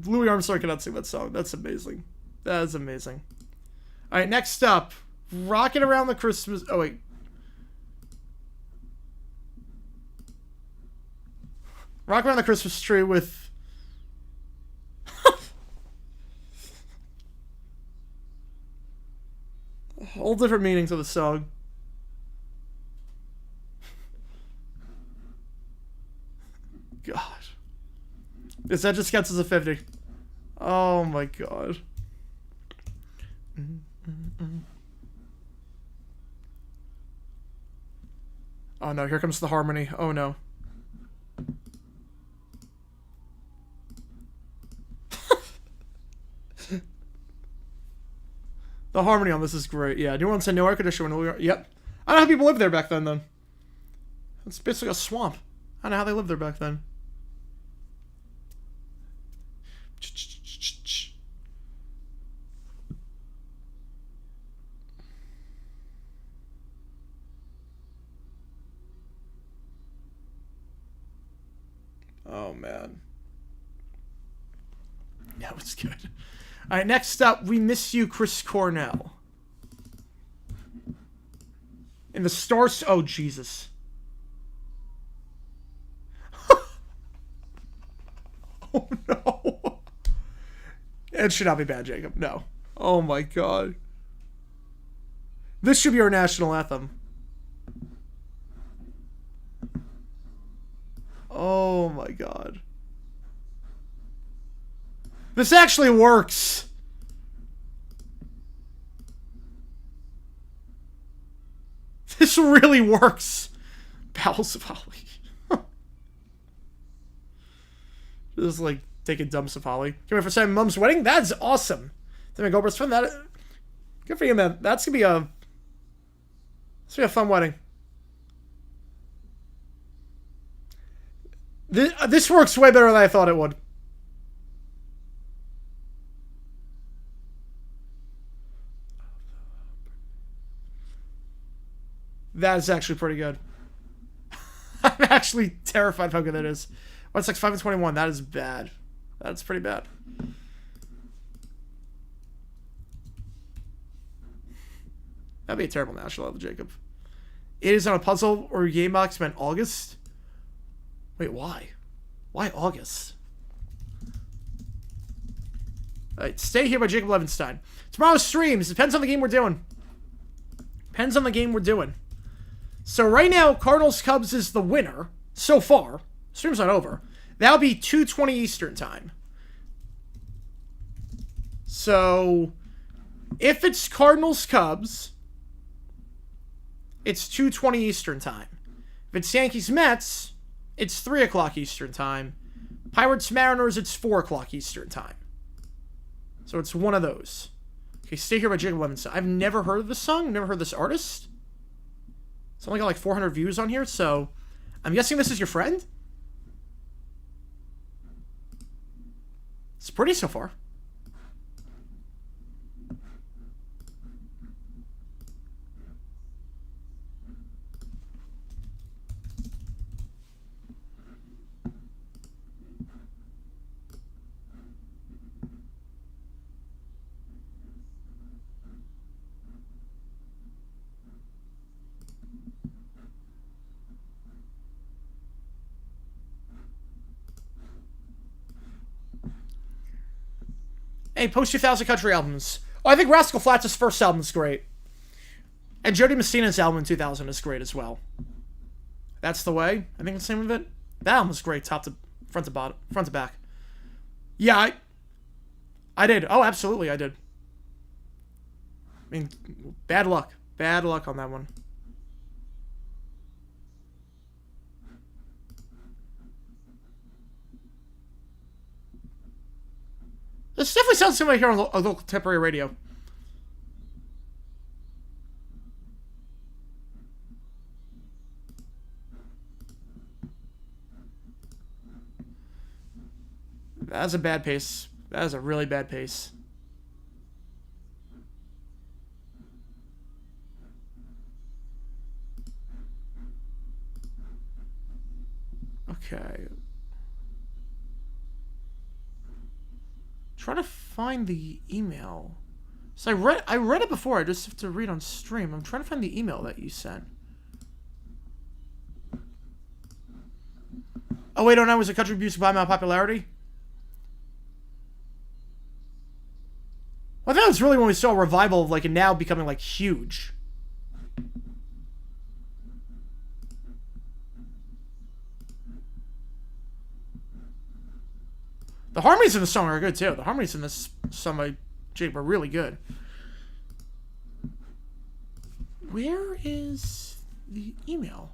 Louis Armstrong cannot sing that song. That's amazing. That is amazing. Alright, next up. Rockin' Around the Christmas... Oh, wait. Rock Around the Christmas Tree with... Whole different meanings of the song. God. Yes, that just counts as a 50. Oh my god. Oh no, here comes the harmony. Oh no. The harmony on this is great. Yeah, New Orleans had no air conditioning. Yep. I don't know how people lived there back then. It's basically a swamp. I don't know how they lived there back then. Oh, man. Yeah, it was good. All right, next up, We Miss You, Chris Cornell. In the stars... Oh, Jesus. Oh, no. It should not be bad, Jacob. No. Oh, my God. This should be our national anthem. Oh, my God. This actually works. This really works. Bowels of Holly. This is like taking dumps of Holly. Come here for Sam Mom's wedding? That's awesome. Then go best friend. That good for you, man. That's gonna be a fun wedding. This works way better than I thought it would. That is actually pretty good. I'm actually terrified of how good that is. 165 and 21. That is bad. That's pretty bad. That'd be a terrible national level, Jacob. It is on a puzzle or game box meant August. Wait, why? Why August? Alright, Stay Here by Jacob Levenstein. Tomorrow's streams. Depends on the game we're doing. Depends on the game we're doing. So right now, Cardinals Cubs is the winner so far. Stream's not over. That'll be 2:20 Eastern time. So if it's Cardinals Cubs, it's 2:20 Eastern time. If it's Yankees Mets, it's 3 o'clock Eastern time. Pirates Mariners, it's 4 o'clock Eastern time. So it's one of those. Okay, Stay Here by Jacob Levinson. I've never heard of this song. Never heard of this artist. It's only got like 400 views on here, so I'm guessing this is your friend? It's pretty so far. Hey, post 2000 country albums. Oh, I think Rascal Flatts' first album is great. And Jody Messina's album in 2000 is great as well. That's the Way. I think that's the name of it. That album was great, top to front to bottom, front to back. Yeah, I did. Oh, absolutely, I did. I mean, bad luck. Bad luck on that one. This definitely sounds similar here on a local contemporary radio. That's a bad pace. That is a really bad pace. Okay. Trying to find the email. So I read it before. I just have to read on stream. I'm trying to find the email that you sent. Oh wait, 09 was a country music by my popularity. Well, I think it's really when we saw a revival of like it now becoming like huge. The harmonies in the song are good too. The harmonies in this song by Jake were really good. Where is the email?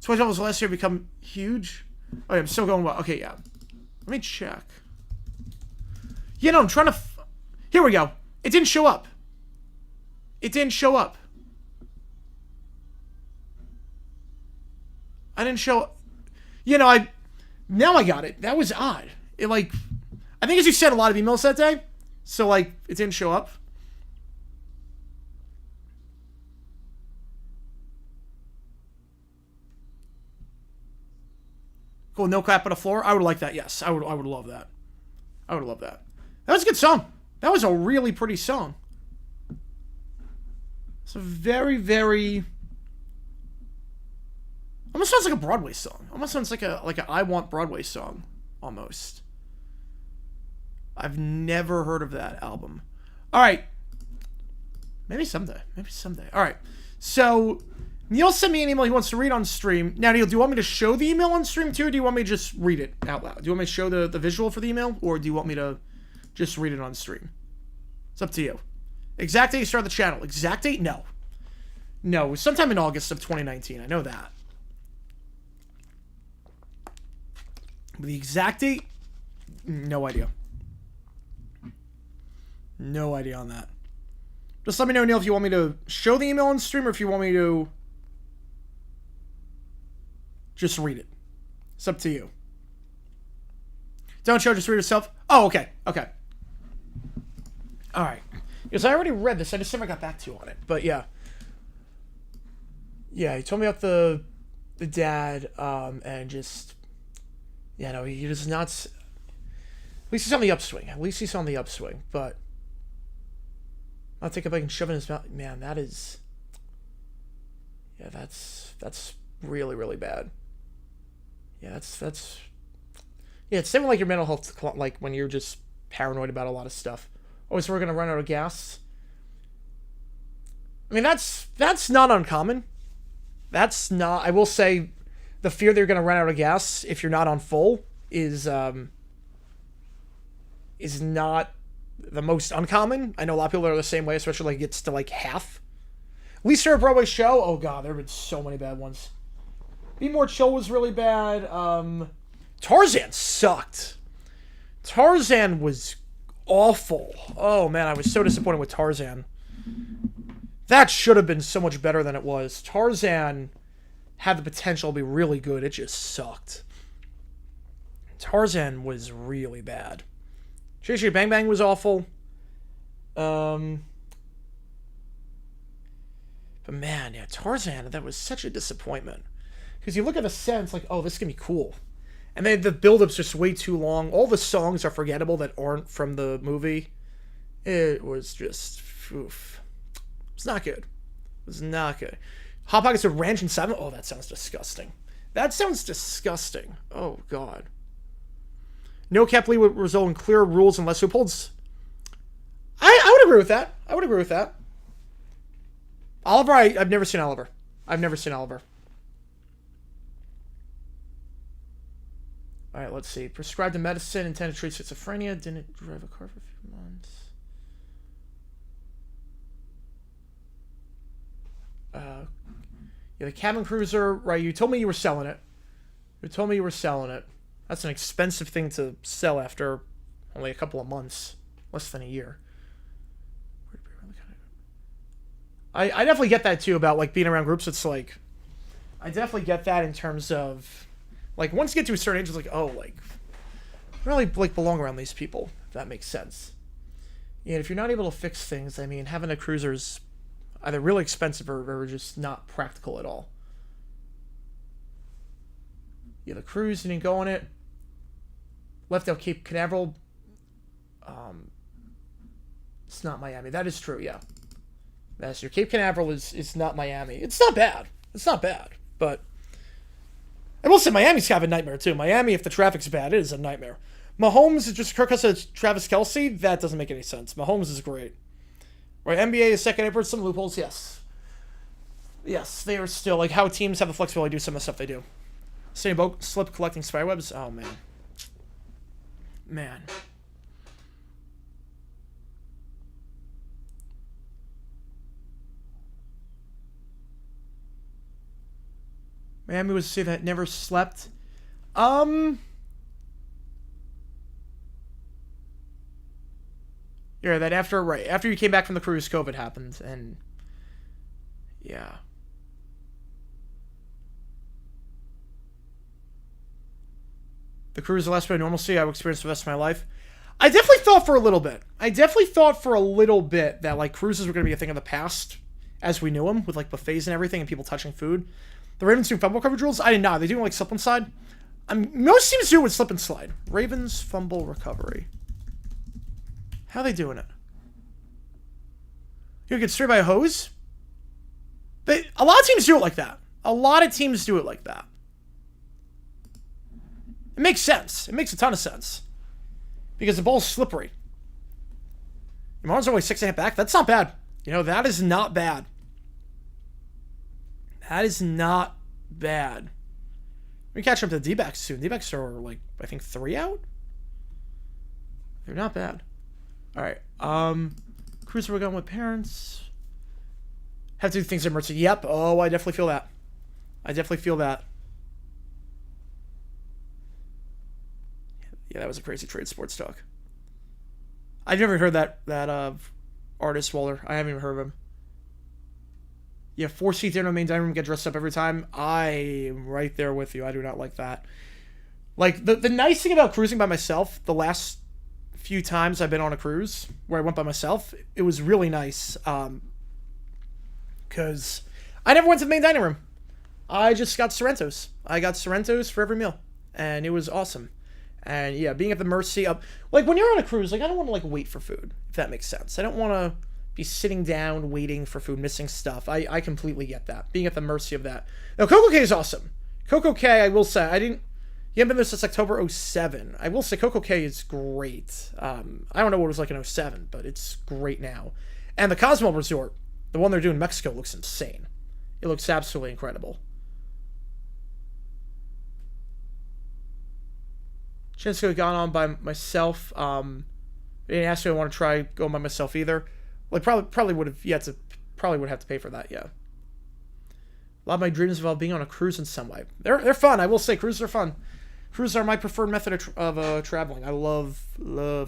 Twitch levels last year become huge. Oh yeah, I'm still going well. Okay, yeah. Let me check. Yeah, no, I'm trying to. Here we go. It didn't show up. It didn't show up. I didn't show. You know, now I got it. That was odd. It like, I think as you sent a lot of emails that day, so like it didn't show up. Cool, no clap on the floor. I would like that. Yes, I would love that. I would love that. That was a good song. That was a really pretty song. It's a very, very. Almost sounds like a Broadway song. Almost sounds like a I Want Broadway song. Almost. I've never heard of that album. All right. Maybe someday. Maybe someday. All right. So Neil sent me an email he wants to read on stream. Now, Neil, do you want me to show the email on stream too, or do you want me to just read it out loud? Do you want me to show the visual for the email, or do you want me to just read it on stream? It's up to you. Exact date you start the channel. Exact date? No. No, it was sometime in August of 2019. I know that. But the exact date, No idea. No idea on that. Just let me know, Neil, if you want me to show the email on stream or if you want me to just read it. It's up to you. Don't show, just read it yourself. Oh, okay. Okay. All right. Because I already read this. I just never got back to you on it. But yeah. Yeah, he told me about the dad, and just, yeah, no, he does not. At least he's on the upswing. At least he's on the upswing. But I'll take a bite and shove it in his mouth. Man, that is. Yeah, that's really, really bad. Yeah, that's. Yeah, it's similar like your mental health, like when you're just paranoid about a lot of stuff. Oh, so we're gonna run out of gas. I mean, that's not uncommon. That's not. I will say, the fear that you're gonna run out of gas if you're not on full is not the most uncommon. I know a lot of people are the same way, especially like it gets to like half. Least favorite Broadway show? Oh god, there have been so many bad ones. Be More Chill was really bad. Tarzan sucked. Tarzan was awful. Oh man, I was so disappointed with Tarzan. That should have been so much better than it was. Tarzan had the potential to be really good. It just sucked. Tarzan was really bad. JG Bang Bang was awful. But man, yeah, Tarzan, that was such a disappointment. Because you look at the sense, like, oh, this is going to be cool. And then the build-up's just way too long. All the songs are forgettable that aren't from the movie. It was just, oof. It's not good. It was not good. Hot Pockets with Ranch and Salmon. Oh, that sounds disgusting. That sounds disgusting. Oh, God. No cap lead would result in clear rules and less loopholes. I would agree with that. I would agree with that. Oliver, I've never seen Oliver. I've never seen Oliver. All right, let's see. Prescribed a medicine intended to treat schizophrenia. Didn't drive a car for a few months. Yeah, the cabin cruiser, right? You told me you were selling it. You told me you were selling it. That's an expensive thing to sell after only a couple of months. Less than a year. I definitely get that, too, about, like, being around groups. It's, like... I definitely get that in terms of... Like, once you get to a certain age, it's like, oh, like... I really, like, belong around these people, if that makes sense. Yeah, if you're not able to fix things, I mean, having a cruiser's either really expensive or just not practical at all. Yeah, the cruise, you didn't go on it. Left out Cape Canaveral. It's not Miami. That is true, yeah. That's your Cape Canaveral is not Miami. It's not bad. It's not bad, but... I will say Miami's kind of a nightmare, too. Miami, if the traffic's bad, it is a nightmare. Mahomes is just Kirk Cousins, Travis Kelce. That doesn't make any sense. Mahomes is great. Right, NBA is second airport. Some loopholes, yes. Yes, they are still, like, how teams have the flexibility to do some of the stuff they do. Same boat, slip collecting spywebs. Oh, man. Man. Miami was a city that never slept. Yeah, that after you came back from the cruise, COVID happened, and yeah. The cruise is the last bit of normalcy I will experience the rest of my life. I definitely thought for a little bit. That, like, cruises were going to be a thing of the past as we knew them, with, like, buffets and everything and people touching food. The Ravens do fumble coverage rules? I did not. They do, like, slip and slide. Most teams do it with slip and slide. Ravens fumble recovery. How are they doing it? You get straight by a hose? A lot of teams do it like that. It makes sense. It makes a ton of sense. Because the ball's slippery. Your Marlins are only 6.5 back. That's not bad. You know, that is not bad. That is not bad. We catch up to the D-backs soon. D-backs are, like, I think 3 out? They're not bad. Alright. Cruiser, we're going with parents. Have to do things in emergency. Yep. Oh, I definitely feel that. Yeah, that was a crazy trade, Sports Talk. I've never heard that artist Waller. I haven't even heard of him. Yeah, 4 seats there in the main dining room, get dressed up every time. I'm right there with you. I do not like that. Like, the nice thing about cruising by myself, the last few times I've been on a cruise where I went by myself, it was really nice. Because I never went to the main dining room. I just got Sorrentos. I got Sorrentos for every meal. And it was awesome. And yeah, being at the mercy of, like, when you're on a cruise, like, I don't want to, like, wait for food, if that makes sense. I don't want to be sitting down, waiting for food, missing stuff. I completely get that. Being at the mercy of that. Now, Coco K is awesome. Coco K, I will say, you haven't been there since October 07. I will say Coco K is great. I don't know what it was like in 07, but it's great now. And the Cosmo Resort, the one they're doing in Mexico, looks insane. It looks absolutely incredible. Chance to have gone on by myself. They didn't ask me if I want to try going by myself either. Like, probably would have have to pay for that, yeah. A lot of my dreams involve being on a cruise in some way. They're fun. I will say cruises are fun. Cruises are my preferred method of traveling. I love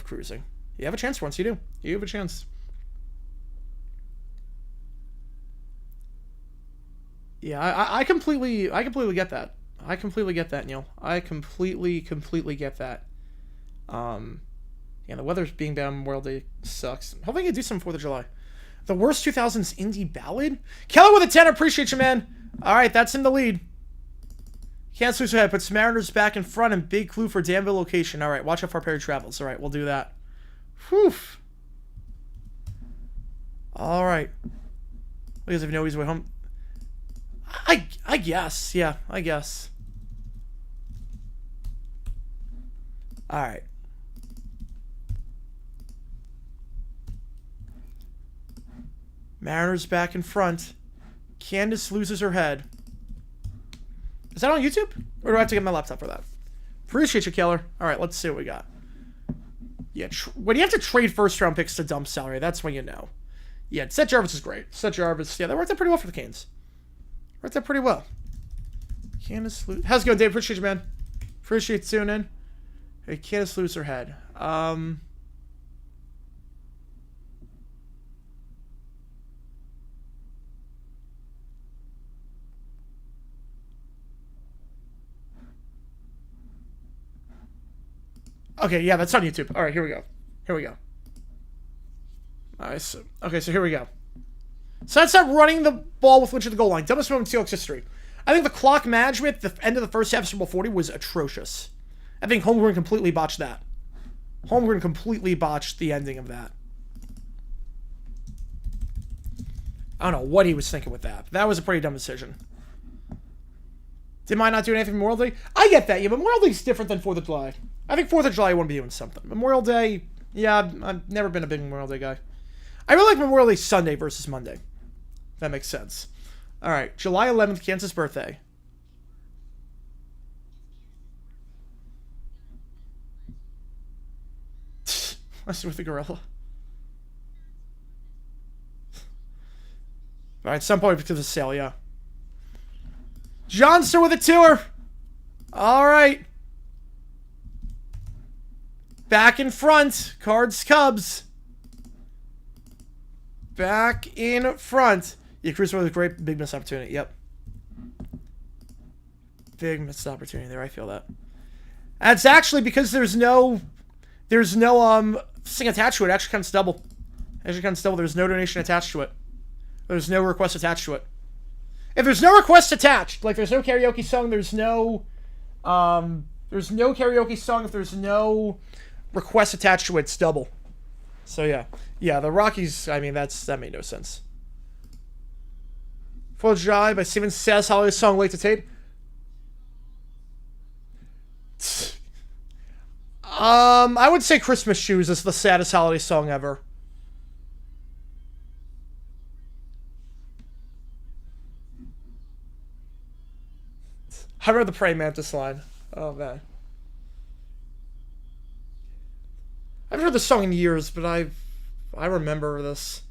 cruising. You have a chance once, you do. You have a chance. Yeah, I completely get that. I completely get that, Neil. I completely get that. Yeah, the weather's being bad on Memorial Day sucks. Hoping I can do some 4th of July. The worst 2000s indie ballad? Keller with a 10, appreciate you, man. Alright, that's in the lead. Can't lose your head. Puts Mariners back in front and big clue for Danville location. Alright, watch how far Perry travels. Alright, we'll do that. Whew. Alright. Because if you know he's way home. I guess. Yeah, I guess. Alright. Mariners back in front. Candace loses her head. Is that on YouTube? Or do I have to get my laptop for that? Appreciate you, Keller. Alright, let's see what we got. Yeah, when you have to trade first-round picks to dump salary, that's when you know. Yeah, Seth Jarvis is great. Seth Jarvis, yeah, that worked out pretty well for the Canes. Worked out pretty well. Candace lose. How's it going, Dave? Appreciate you, man. Appreciate you tuning in. Hey, Candace lose her head. Okay, yeah, that's on YouTube. All right, here we go. All right, so here we go. So that's not running the ball with Lynch at the goal line. Dumbest moment in Seahawks history. I think the clock management, the end of the first half of Super Bowl 40 was atrocious. I think Holmgren completely botched that. Holmgren completely botched the ending of that. I don't know what he was thinking with that. But that was a pretty dumb decision. Did I not do anything for Memorial Day? I get that, yeah, but Memorial Day is different than 4th of July. I think 4th of July I want to be doing something. Memorial Day, yeah, I've never been a big Memorial Day guy. I really like Memorial Day Sunday versus Monday. If that makes sense. Alright, July 11th, Kansas birthday. Let's do with the gorilla. Alright, some point to the sale, yeah. Johnster with a tour. Alright. Back in front. Cards, Cubs. Back in front. Yeah, Cruz with a great big missed opportunity. Yep. Big missed opportunity there. I feel that. That's actually because there's no thing attached to it. It actually counts double. There's no donation attached to it. There's no request attached to it. If there's no request attached, like there's no karaoke song, there's no karaoke song. If there's no request attached to it, it's double. So yeah, the Rockies. I mean, that made no sense. 4th of July by Steven Says holiday song late to tape. I would say Christmas Shoes is the saddest holiday song ever. I read the Praying Mantis line. Oh, man. I haven't heard this song in years, but I remember this.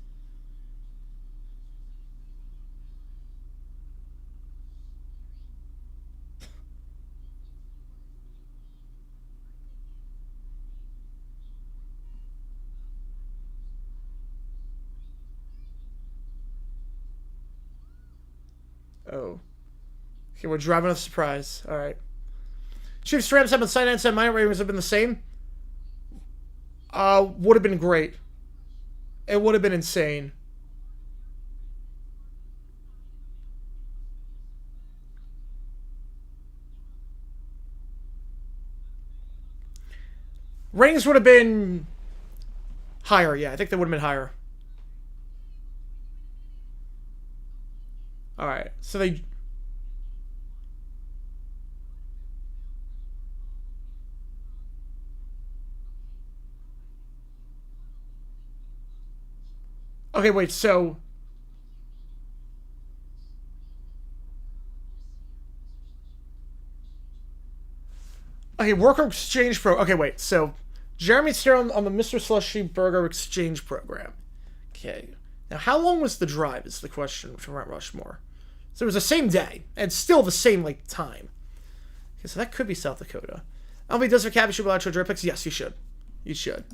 Oh. Okay, we're driving a surprise. Alright. Chiefs Rams have been signed and minor ratings have been the same. Would have been great. It would have been insane. Ratings would have been higher, yeah. I think they would have been higher. Alright, so they... Okay, wait, so... Okay, worker exchange pro... Okay, wait, so... Jeremy's here on the Mr. Slushy Burger exchange program. Okay. Now, how long was the drive is the question from Mount Rushmore. So it was the same day, and still the same, like, time. Okay, so that could be South Dakota. LB does for cabbage with actual drip picks? Yes, you should. You should.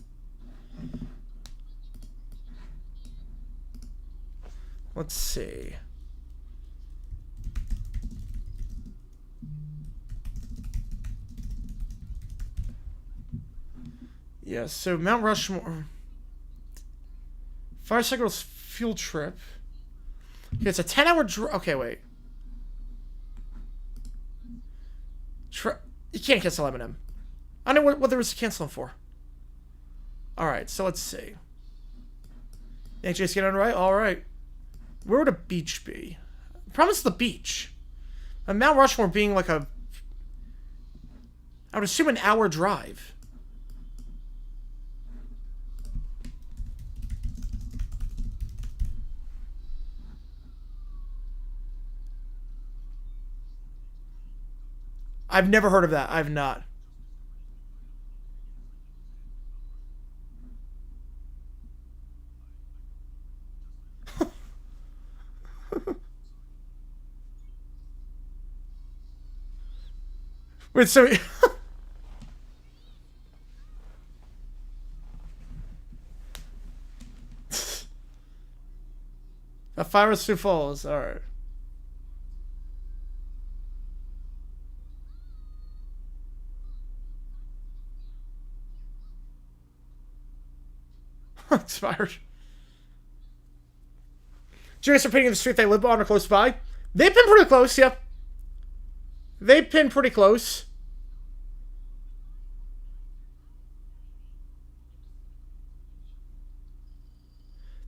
Let's see. Yeah, so Mount Rushmore. Fire Cycle's field trip. Okay, it's a 10-hour drive. Okay, wait. You can't cancel Eminem. I don't know what there was to cancel him for. Alright, so let's see. Think Jace get on right? Alright. Where would a beach be? Promise the beach. And Mount Rushmore being like a... I would assume an hour drive. I've never heard of that. I've not. Wait, so... A fire Sioux Falls. Alright. Expired. Jerry's repeating the street they live on or close by. They've been pretty close, yeah. They've been pretty close.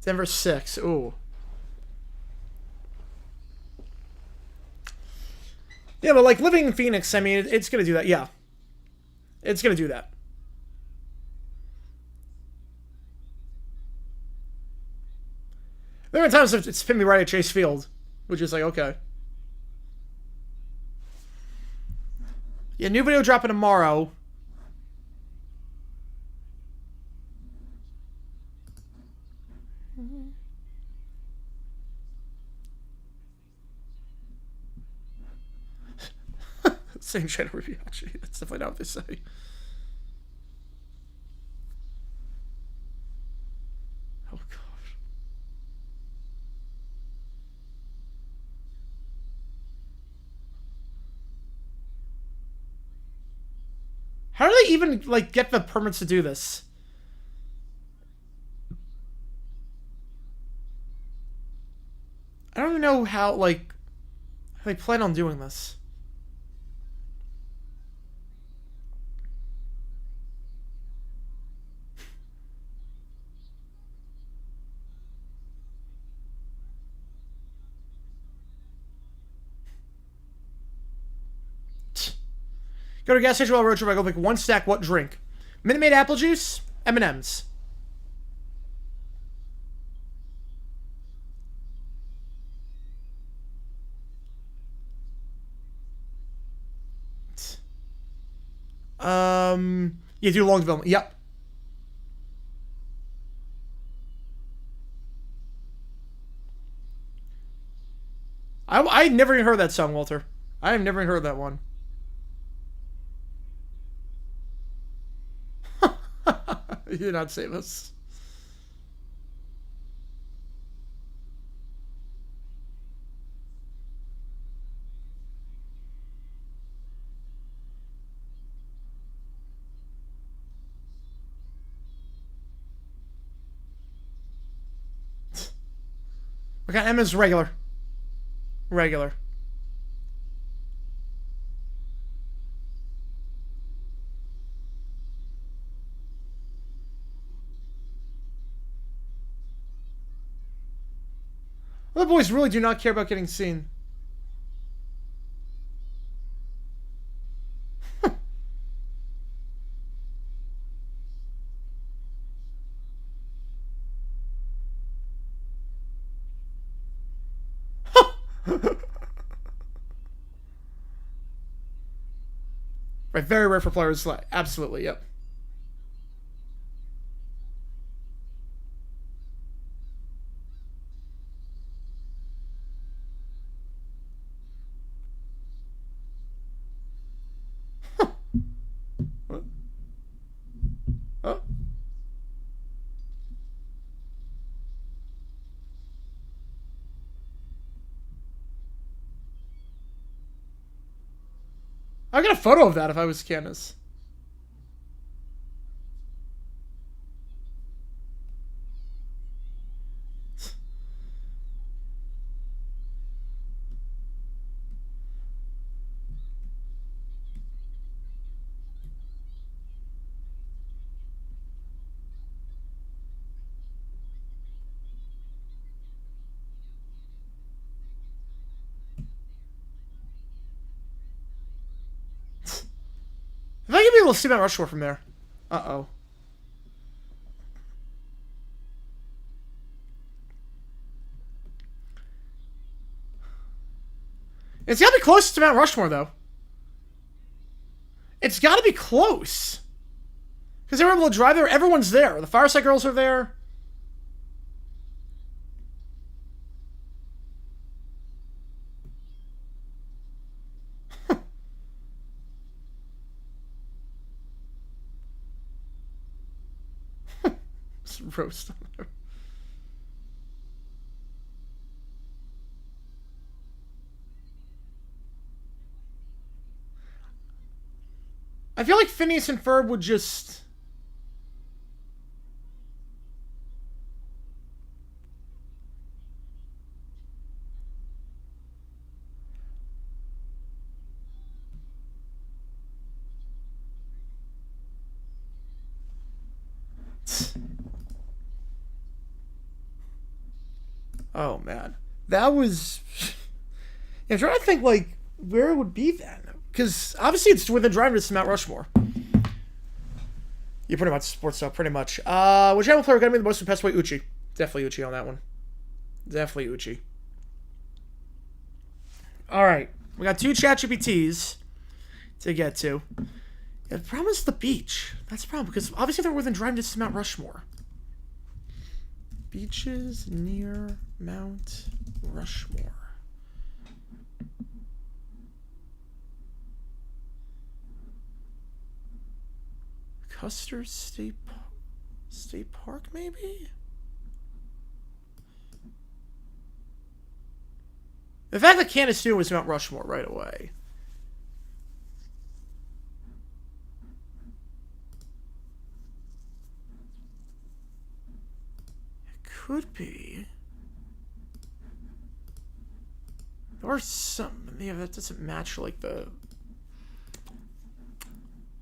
Denver 6. Ooh. Yeah, but like living in Phoenix, I mean, it's gonna do that. Yeah. It's gonna do that. There are times it's pinned me right at Chase Field, which is like, okay. Yeah, new video dropping tomorrow. Same channel review, actually. That's definitely not what they say. Oh, God. How do they even, like, get the permits to do this? I don't even know how, like, how they plan on doing this. Go to a gas station while road trip. I go pick one stack. What drink? Minute Maid apple juice. M&M's. Yeah, do long development. Yep. I never even heard that song, Walter. I have never even heard that one. You did not save us. We got M as regular. Regular. The boys really do not care about getting seen. Right, very rare for players. Absolutely, yep. What? Oh. I got a photo of that if I was Candace. If I could be able to see Mount Rushmore from there. Uh-oh. It's gotta be close to Mount Rushmore, though. It's gotta be close. Because they were able to drive there. Everyone's there. The Fireside Girls are there. Roast on there. I feel like Phineas and Ferb would just... Oh, man. That was... I'm trying to think, like, where it would be then. Because, obviously, it's within driving distance to Mount Rushmore. Yeah, pretty much. Sports stuff, pretty much. Which animal player got me the most from Pest Way? Uchi. Definitely Uchi on that one. Definitely Uchi. Alright. We got 2 ChatGPTs to get to. Yeah, the problem is the beach. That's the problem, because obviously they're within driving distance to Mount Rushmore. Beaches near Mount Rushmore. Custer State Park, maybe? The fact that Candace knew was Mount Rushmore right away. Could be. There are some. Yeah, that doesn't match like the.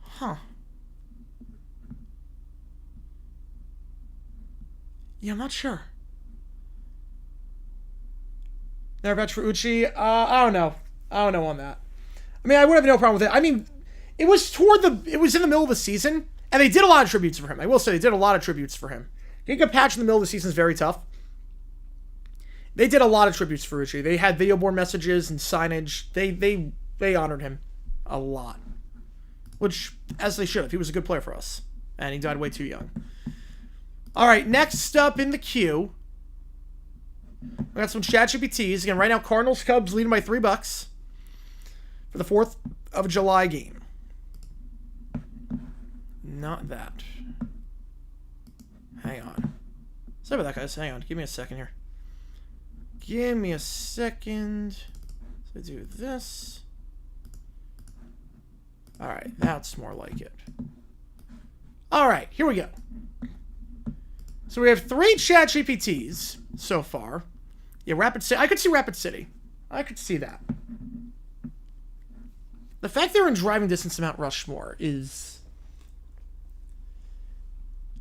Huh. Yeah, I'm not sure. Never match for Uchi. I don't know. I don't know on that. I mean, I would have no problem with it. I mean, it was it was in the middle of the season, and they did a lot of tributes for him. I will say they did a lot of tributes for him. Getting a patch in the middle of the season is very tough. They did a lot of tributes for Uchi. They had video board messages and signage. They honored him a lot. Which, as they should have. He was a good player for us. And he died way too young. Alright, next up in the queue. We got some ChatGPTs. Again, right now, Cardinals Cubs leading by $3 for the 4th of July game. Not that. Hang on. Sorry about that, guys. Hang on. Give me a second here. Give me a second. So do this. Alright, that's more like it. Alright, here we go. So we have 3 ChatGPTs so far. Yeah, Rapid City. I could see Rapid City. I could see that. The fact they're in driving distance to Mount Rushmore is...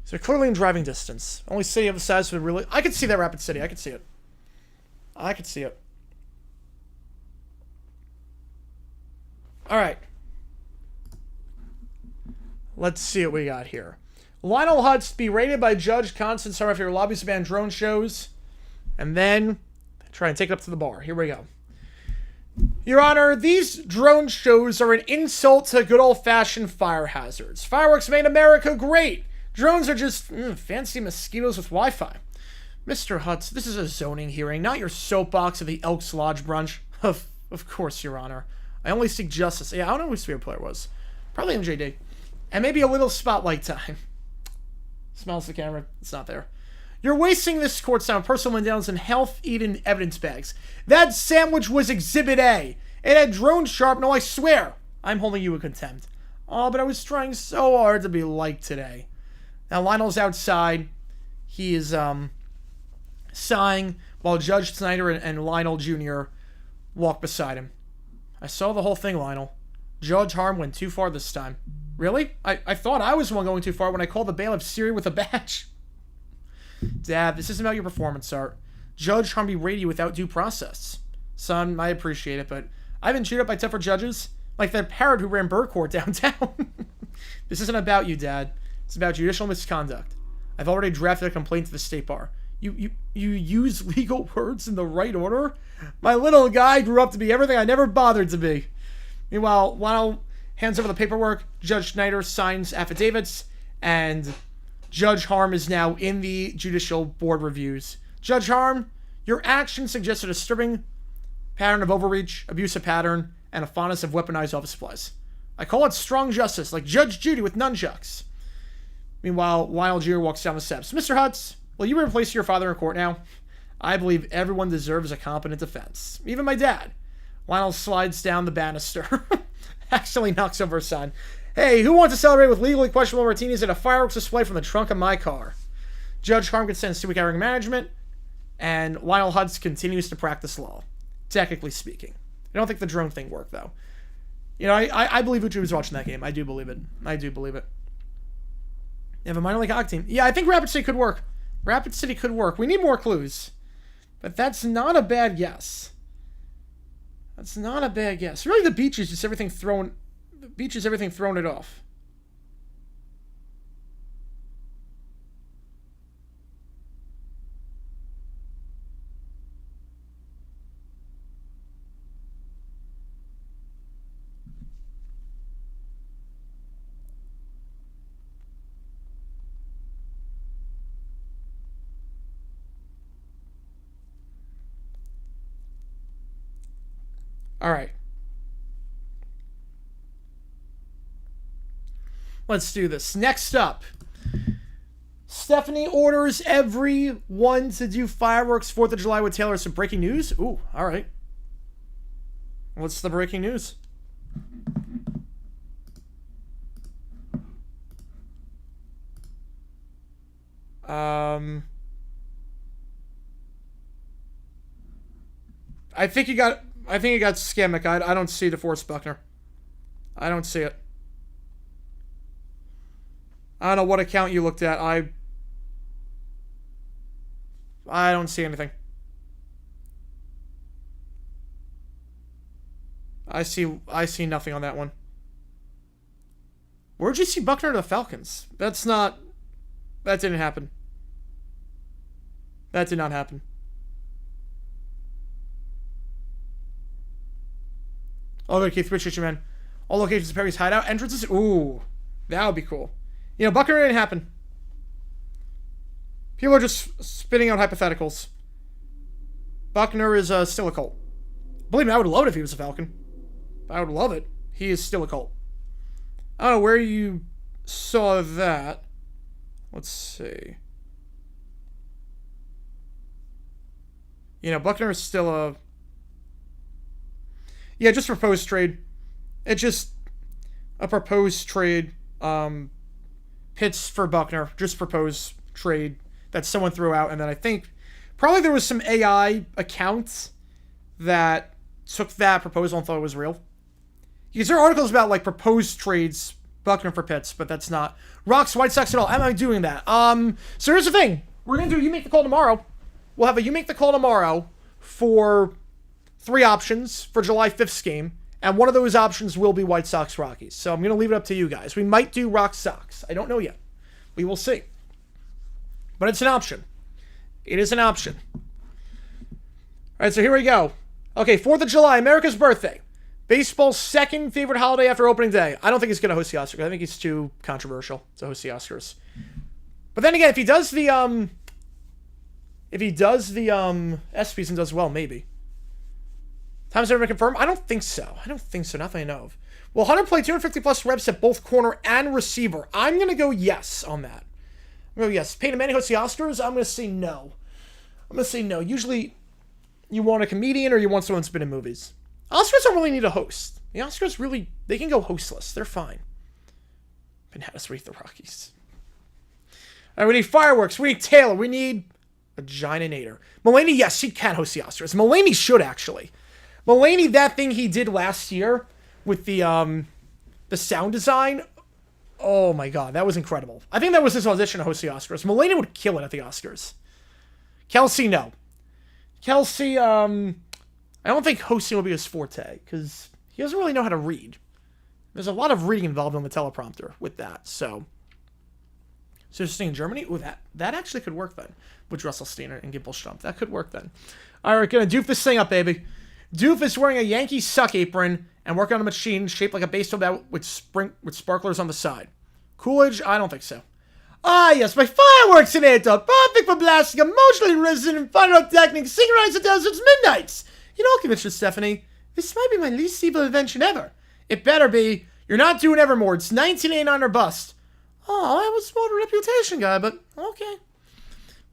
So they're clearly in driving distance. Only city of the size would really... I could see that Rapid City. I could see it. I could see it. Alright. Let's see what we got here. Lionel Hutz be rated by Judge Constance Summer after your lobbies to ban drone shows. And then try and take it up to the bar. Here we go. Your Honor, these drone shows are an insult to good old-fashioned fire hazards. Fireworks made America great. Drones are just fancy mosquitoes with Wi-Fi. Mr. Hutz, this is a zoning hearing, not your soapbox of the Elks Lodge brunch. Of course, Your Honor. I only seek justice. Yeah, I don't know who the favorite player was. Probably MJD. And maybe a little spotlight time. Smiles at the camera. It's not there. You're wasting this court's time on personal windowns and health-eating evidence bags. That sandwich was Exhibit A. It had drone sharp. No, I swear. I'm holding you in contempt. Oh, but I was trying so hard to be liked today. Now, Lionel's outside. He is, sighing while Judge Snyder and Lionel Jr. walk beside him. I saw the whole thing, Lionel. Judge Harm went too far this time. Really? I thought I was the one going too far when I called the bailiff Siri with a badge. Dad, this isn't about your performance art. Judge Harm be rated without due process. Son, I appreciate it, but I've been chewed up by tougher judges, like that parrot who ran bird court downtown. This isn't about you, Dad. It's about judicial misconduct. I've already drafted a complaint to the state bar. You use legal words in the right order? My little guy grew up to be everything I never bothered to be. Meanwhile, Lionel hands over the paperwork, Judge Snyder signs affidavits, and Judge Harm is now in the judicial board reviews. Judge Harm, your actions suggest a disturbing pattern of overreach, abusive pattern, and a fondness of weaponized office supplies. I call it strong justice, like Judge Judy with nunchucks. Meanwhile, Lionel Jr. walks down the steps. Mr. Hutz, will you replace your father in court now? I believe everyone deserves a competent defense. Even my dad. Lionel slides down the banister. Accidentally knocks over his son. Hey, who wants to celebrate with legally questionable martinis at a fireworks display from the trunk of my car? Judge Harm consents to week airing management, and Lionel Hutz continues to practice law. Technically speaking. I don't think the drone thing worked, though. You know, I believe Uchi was watching that game. I do believe it. I do believe it. You have a minor league hockey team. Yeah, I think Rapid City could work. Rapid City could work. We need more clues. But that's not a bad guess. That's not a bad guess. Really, the beach is just everything thrown... The beach is everything thrown it off. All right. Let's do this. Next up, Stephanie orders everyone to do fireworks 4th of July with Taylor. Some breaking news? Ooh, all right. What's the breaking news? I think you got Scamic. I don't see DeForest Buckner. I don't see it. I don't know what account you looked at. I don't see anything. I see nothing on that one. Where'd you see Buckner to the Falcons? That didn't happen. That did not happen. Oh, good, Keith Richardson, man. All locations of Perry's hideout entrances. Ooh, that would be cool. You know, Buckner didn't happen. People are just spitting out hypotheticals. Buckner is still a cult. Believe me, I would love it if he was a Falcon. I would love it. He is still a cult. I don't know where you saw that. Let's see. You know, Buckner is still a... Yeah, just proposed trade. It's just a proposed trade. Pits for Buckner. Just proposed trade that someone threw out. And then I think Probably there was some AI account that took that proposal and thought it was real. Because there are articles about, like, proposed trades, Buckner for Pitts, but that's not. Rocks, White Sox at all. Am I doing that? So here's the thing. We're going to do You Make the Call tomorrow. We'll have a You Make the Call tomorrow for 3 options for July 5th game. And one of those options will be White Sox Rockies. So I'm going to leave it up to you guys. We might do Rock Sox. I don't know yet. We will see. But it's an option. It is an option. All right, so here we go. Okay, 4th of July, America's birthday. Baseball's second favorite holiday after opening day. I don't think he's going to host the Oscars. I think he's too controversial to host the Oscars. But then again, if he does the ESPYs and does well, maybe. Time's never been confirmed? I don't think so. Not that I know of. Will Hunter play 250 plus reps at both corner and receiver? I'm going to go yes on that. I'm going to go yes. Peyton Manning hosts the Oscars? I'm going to say no. Usually, you want a comedian or you want someone that's been in movies. Oscars don't really need a host. The Oscars really, they can go hostless. They're fine. Bananas rate the Rockies. All right, we need fireworks. We need Taylor. We need a Gina-nator. Mulaney, yes, he can host the Oscars. Mulaney should, actually. Mulaney, that thing he did last year with the sound design, oh my god, that was incredible. I think that was his audition to host the Oscars. Mulaney would kill it at the Oscars. Kelsey, no. Kelsey, I don't think hosting will be his forte, because he doesn't really know how to read. There's a lot of reading involved on the teleprompter with that, so staying in Germany? Ooh, that actually could work then. With Russell Steiner and Gimpelstrump. That could work then. All right, gonna doof this thing up, baby. Doof is wearing a Yankee suck apron and working on a machine shaped like a baseball bat with sparklers on the side. Coolidge? I don't think so. Ah, yes, my fireworks inator. Perfect for blasting emotionally resonant pyrotechnic synchronized the desert's midnights. You know, Commissioner Stephanie, this might be my least evil invention ever. It better be. You're not doing Evermore. It's 1989 or bust. Oh, I was more a reputation guy, but okay.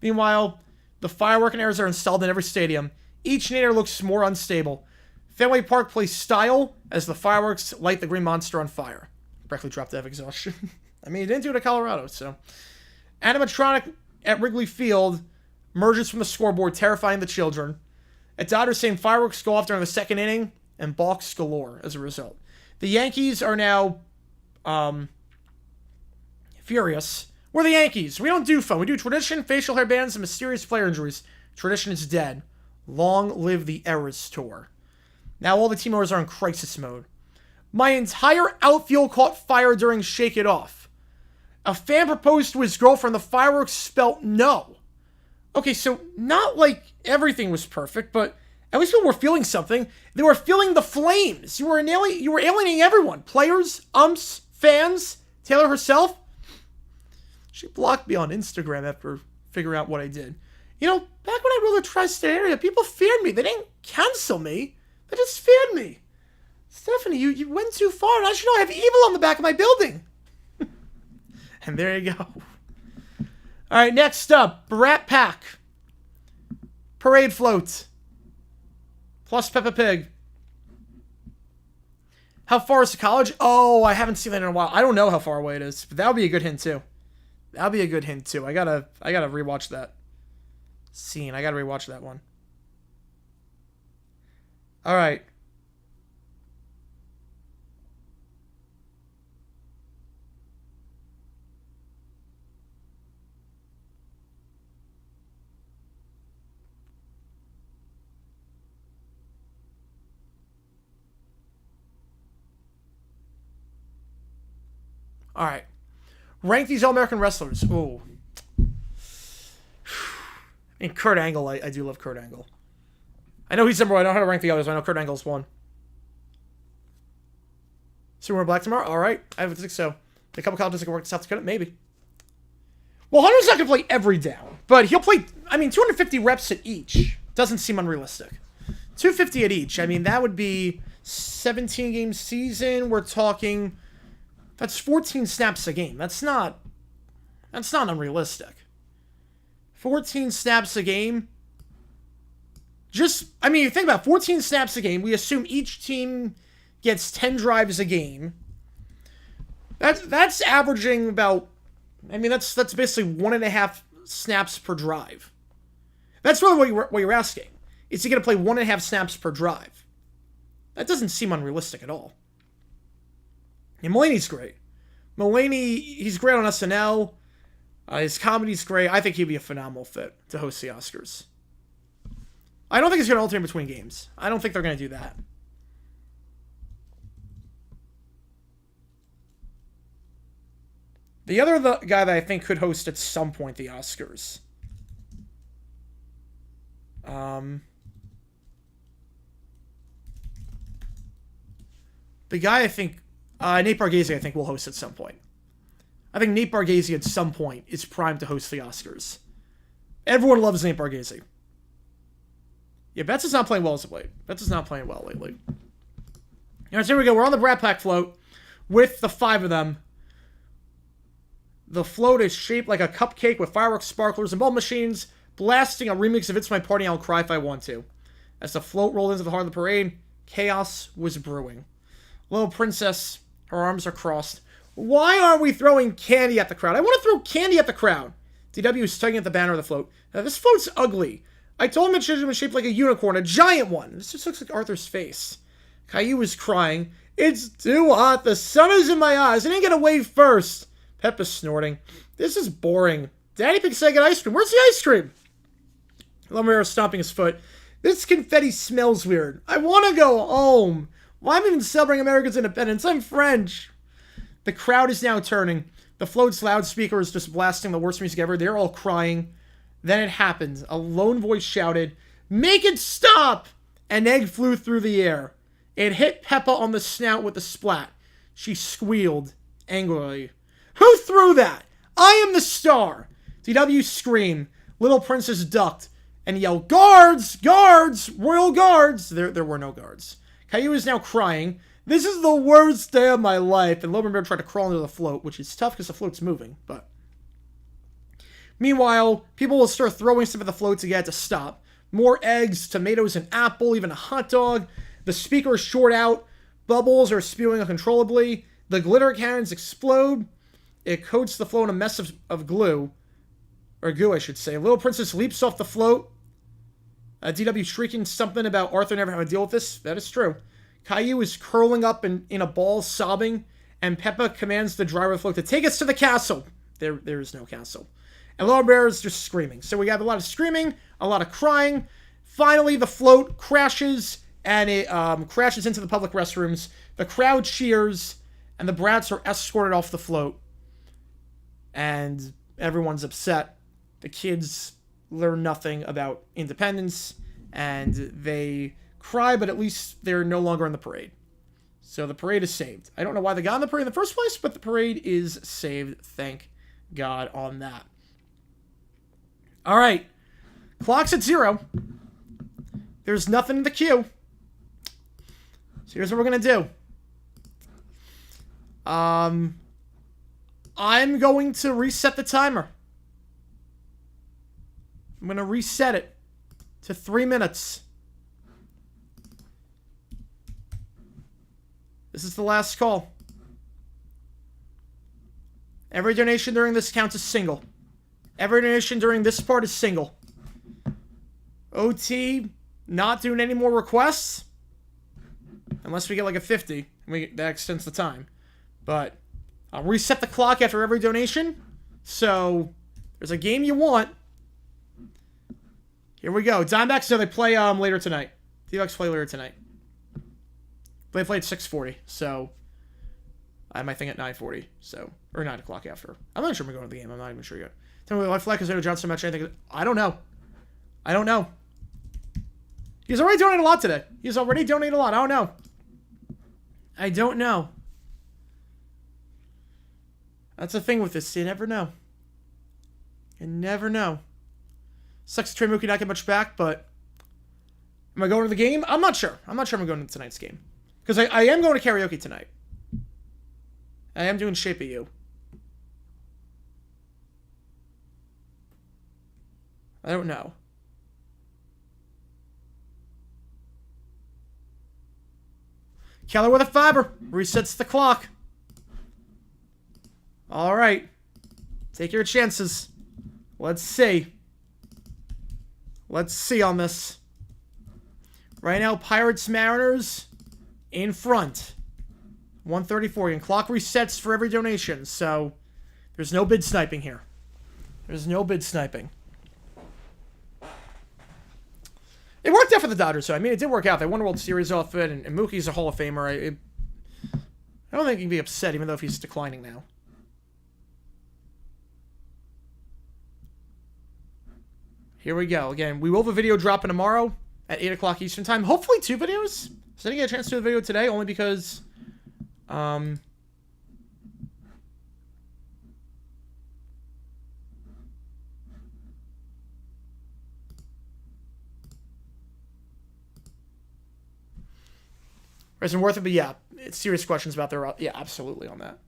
Meanwhile, the firework arrows are installed in every stadium. Each nadir looks more unstable. Fenway Park plays style as the fireworks light the Green Monster on fire. Breckly dropped out of exhaustion. I mean, he didn't do it at Colorado, so. Animatronic at Wrigley Field emerges from the scoreboard, terrifying the children. At Dodgers, same fireworks go off during the second inning, and balks galore as a result. The Yankees are now furious. We're the Yankees. We don't do fun. We do tradition, facial hair bands, and mysterious player injuries. Tradition is dead. Long live the Eras Tour. Now all the team owners are in crisis mode. My entire outfield caught fire during Shake It Off. A fan proposed to his girlfriend. The fireworks spelt no. Okay, so not like everything was perfect, but at least people were feeling something. They were feeling the flames. You were alienating everyone. Players, umps, fans, Taylor herself. She blocked me on Instagram after figuring out what I did. You know, back when I ruled the tri-state area, people feared me. They didn't cancel me. They just feared me. Stephanie, you went too far, and I should know I have evil on the back of my building. And there you go. All right, next up, Brat Pack. Parade Float. Plus Peppa Pig. How far is the college? Oh, I haven't seen that in a while. I don't know how far away it is, but that would be a good hint, too. That'll be a good hint, too. I gotta rewatch that scene. I gotta rewatch that one. All right. All right. Rank these All-American wrestlers. Ooh. And Kurt Angle, I do love Kurt Angle. I know he's number one. I don't know how to rank the others. I know Kurt Angle's one. Super Black tomorrow? All right. I would think so. A couple colleges that can work in South Dakota? Maybe. Well, Hunter's not going to play every down. But he'll play, 250 reps at each. Doesn't seem unrealistic. 250 at each. I mean, that would be 17-game season. We're talking... That's 14 snaps a game. That's not unrealistic. 14 snaps a game. You think about 14 snaps a game. We assume each team gets 10 drives a game. That's averaging about, that's basically 1.5 snaps per drive. That's really what you're asking. Is he going to play 1.5 snaps per drive? That doesn't seem unrealistic at all. And Mulaney's great. Mulaney, he's great on SNL. His comedy's great. I think he'd be a phenomenal fit to host the Oscars. I don't think he's going to alternate between games. I don't think they're going to do that. The other guy that I think could host at some point the Oscars. The guy I think, Nate Bargatze, I think will host at some point. I think Nate Bargatze at some point is primed to host the Oscars. Everyone loves Nate Bargatze. Yeah, Betts is not playing well as of late. Betts is not playing well lately. All right, so here we go. We're on the Brat Pack float with the 5 of them. The float is shaped like a cupcake with fireworks, sparklers, and bulb machines, blasting a remix of It's My Party, I'll Cry If I Want To. As the float rolled into the heart of the parade, chaos was brewing. Little princess, her arms are crossed. Why aren't we throwing candy at the crowd? I want to throw candy at the crowd. DW is tugging at the banner of the float. Now, this float's ugly. I told him it should have been shaped like a unicorn, a giant one. This just looks like Arthur's face. Caillou is crying. It's too hot. The sun is in my eyes. I didn't get away first. Pep is snorting. This is boring. Daddy Pig said I get ice cream. Where's the ice cream? Lumber is stomping his foot. This confetti smells weird. I want to go home. Why am I even celebrating America's independence? I'm French. The crowd is now turning. The float's loudspeaker is just blasting the worst music ever. They're all crying. Then it happened. A lone voice shouted, "Make it stop!" An egg flew through the air. It hit Peppa on the snout with a splat. She squealed angrily. Who threw that? I am the star! DW screamed. Little Princess ducked and yelled, "Guards! Guards! Royal guards!" There were no guards. Caillou is now crying. This is the worst day of my life. And Loban Bear tried to crawl into the float, which is tough because the float's moving. But meanwhile, people will start throwing stuff at the float to get it to stop. More eggs, tomatoes, and apple, even a hot dog. The speaker is short out. Bubbles are spewing uncontrollably. The glitter cannons explode. It coats the float in a mess of glue. Or goo, I should say. Little Princess leaps off the float. DW shrieking something about Arthur never having to deal with this. That is true. Caillou is curling up in a ball, sobbing. And Peppa commands the driver of the float to take us to the castle. There is no castle. And Little Bear is just screaming. So we have a lot of screaming, a lot of crying. Finally, the float crashes. And it crashes into the public restrooms. The crowd cheers. And the brats are escorted off the float. And everyone's upset. The kids learn nothing about independence. And they cry, but at least they're no longer in the parade. So the parade is saved. I don't know why they got in the parade in the first place, but the parade is saved. Thank God on that. All right. Clock's at 0. There's nothing in the queue. So here's what we're going to do. I'm going to reset the timer. I'm going to reset it to 3 minutes. This is the last call. Every donation during this counts as single. Every donation during this part is single. OT, not doing any more requests. Unless we get like a 50. That extends the time. But I'll reset the clock after every donation. So, there's a game you want. Here we go. Diamondbacks, so they play later tonight. D-Bucks play later tonight. They play at 6:40, so I might think at 9:40, so or 9 o'clock after. I'm not sure I'm going to the game. I'm not even sure yet. Tell me why Fleck is Johnson match anything. I don't know. He's already donated a lot today. I don't know. That's the thing with this. You never know. Sucks Trey Mookie not get much back, but am I going to the game? I'm not sure. I'm going to tonight's game. Because I am going to karaoke tonight. I am doing Shape of You. I don't know. Keller with a fiber. Resets the clock. All right. Take your chances. Let's see. Let's see on this. Right now, Pirates Mariners in front. 134. And clock resets for every donation. So there's no bid sniping here. There's no bid sniping. It worked out for the Dodgers, so I mean, it did work out. They won a World Series off it, and Mookie's a Hall of Famer. I don't think he can be upset, even though if he's declining now. Here we go. Again, we will have a video dropping tomorrow at 8 o'clock Eastern Time. Hopefully 2 videos. So I didn't get a chance to do the video today, only because... Isn't worth it, but yeah, it's serious questions about their... Yeah, absolutely on that.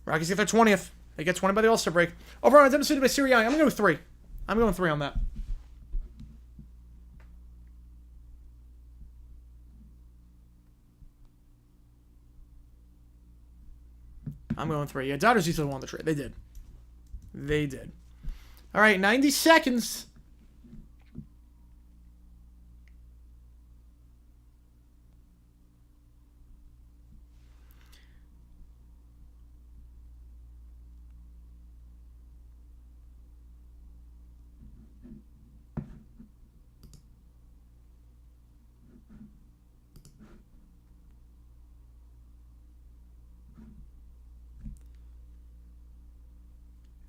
Rockies get their 20th. They get 20 by the All-Star break. Overall, I'm demonstrated by Giuliani. I'm going to go 3. I'm going 3 on that. I'm going 3. Yeah, Dodgers usually won the trade. They did. They did. All right, 90 seconds.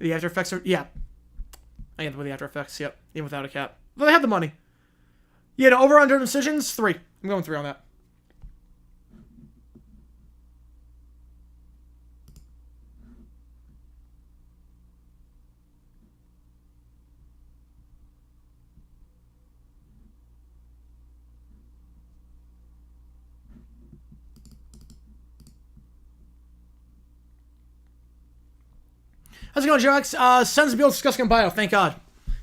The after effects are... Yeah. I get with the after effects, yep. Even without a cap. But they have the money. Yeah, no, over under decisions, 3. I'm going 3 on that. How's it going, Jax? Sens Beal discussing bio. Thank God.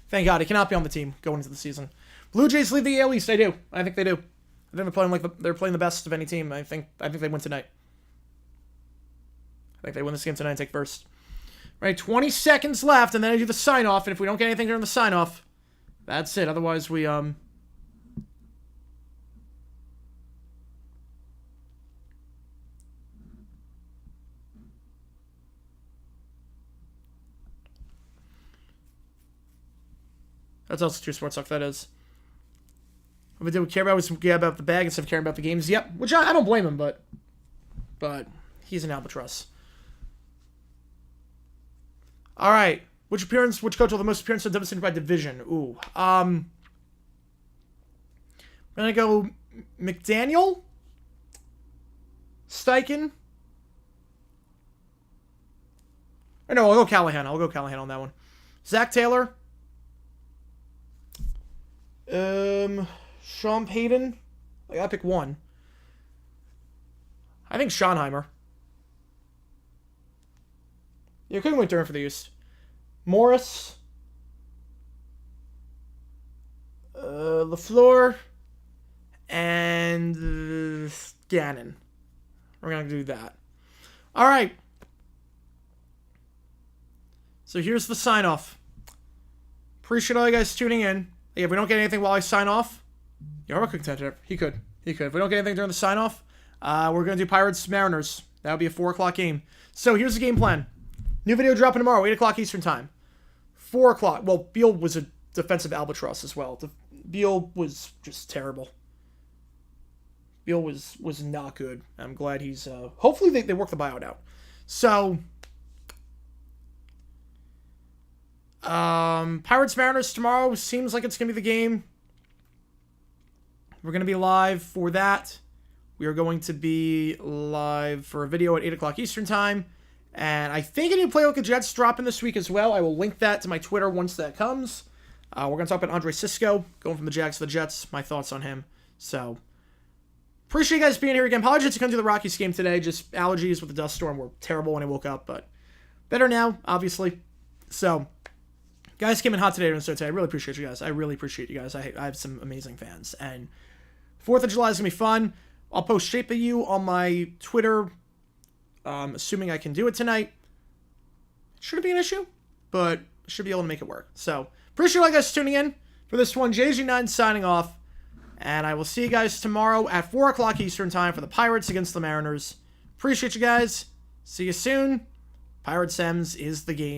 Thank God. He cannot be on the team going into the season. Blue Jays lead the AL East. I do. I think they do. I think they're playing the best of any team. I think they win tonight. I think they win this game tonight and take first. Right, 20 seconds left, and then I do the sign-off, and if we don't get anything during the sign-off, that's it. Otherwise, we, That's also true, Sports Talk, that is. What we did care about was care about the bag instead of caring about the games. Yep, which I don't blame him, but he's an albatross. All right, which coach will the most appearances devastated by division? Ooh, I'm gonna go McDaniel, Steichen. Or no, I'll go Callahan. I'll go Callahan on that one. Zach Taylor. Sean Payton. I gotta pick one. I think Schonheimer. Yeah, couldn't wait turn for the East. Morris. LaFleur. And Gannon. We're gonna do that. All right. So here's the sign-off. Appreciate all you guys tuning in. If we don't get anything while I sign off, you're a contender. He could. If we don't get anything during the sign-off, we're going to do Pirates Mariners. That would be a 4 o'clock game. So here's the game plan. New video dropping tomorrow, 8 o'clock Eastern Time. 4 o'clock. Well, Beal was a defensive albatross as well. Beal was just terrible. Beal was not good. I'm glad he's... hopefully they work the buyout out. So... Pirates Mariners tomorrow seems like it's gonna be the game. We're gonna be live for that. We are going to be live for a video at 8 o'clock Eastern Time. And I think a new Play Like a Jets dropping this week as well. I will link that to my Twitter once that comes. We're going to talk about Andre Cisco, going from the Jags to the Jets. My thoughts on him. So, appreciate you guys being here again. Apologies to come to the Rockies game today. Just allergies with the dust storm were terrible when I woke up. But better now, obviously. So, guys came in hot today. I really appreciate you guys. I really appreciate you guys. I have some amazing fans. And 4th of July is going to be fun. I'll post Shape of You on my Twitter, assuming I can do it tonight. Shouldn't be an issue, but should be able to make it work. So, appreciate you guys tuning in for this one. JG9 signing off. And I will see you guys tomorrow at 4 o'clock Eastern Time for the Pirates against the Mariners. Appreciate you guys. See you soon. Pirate Sems is the game.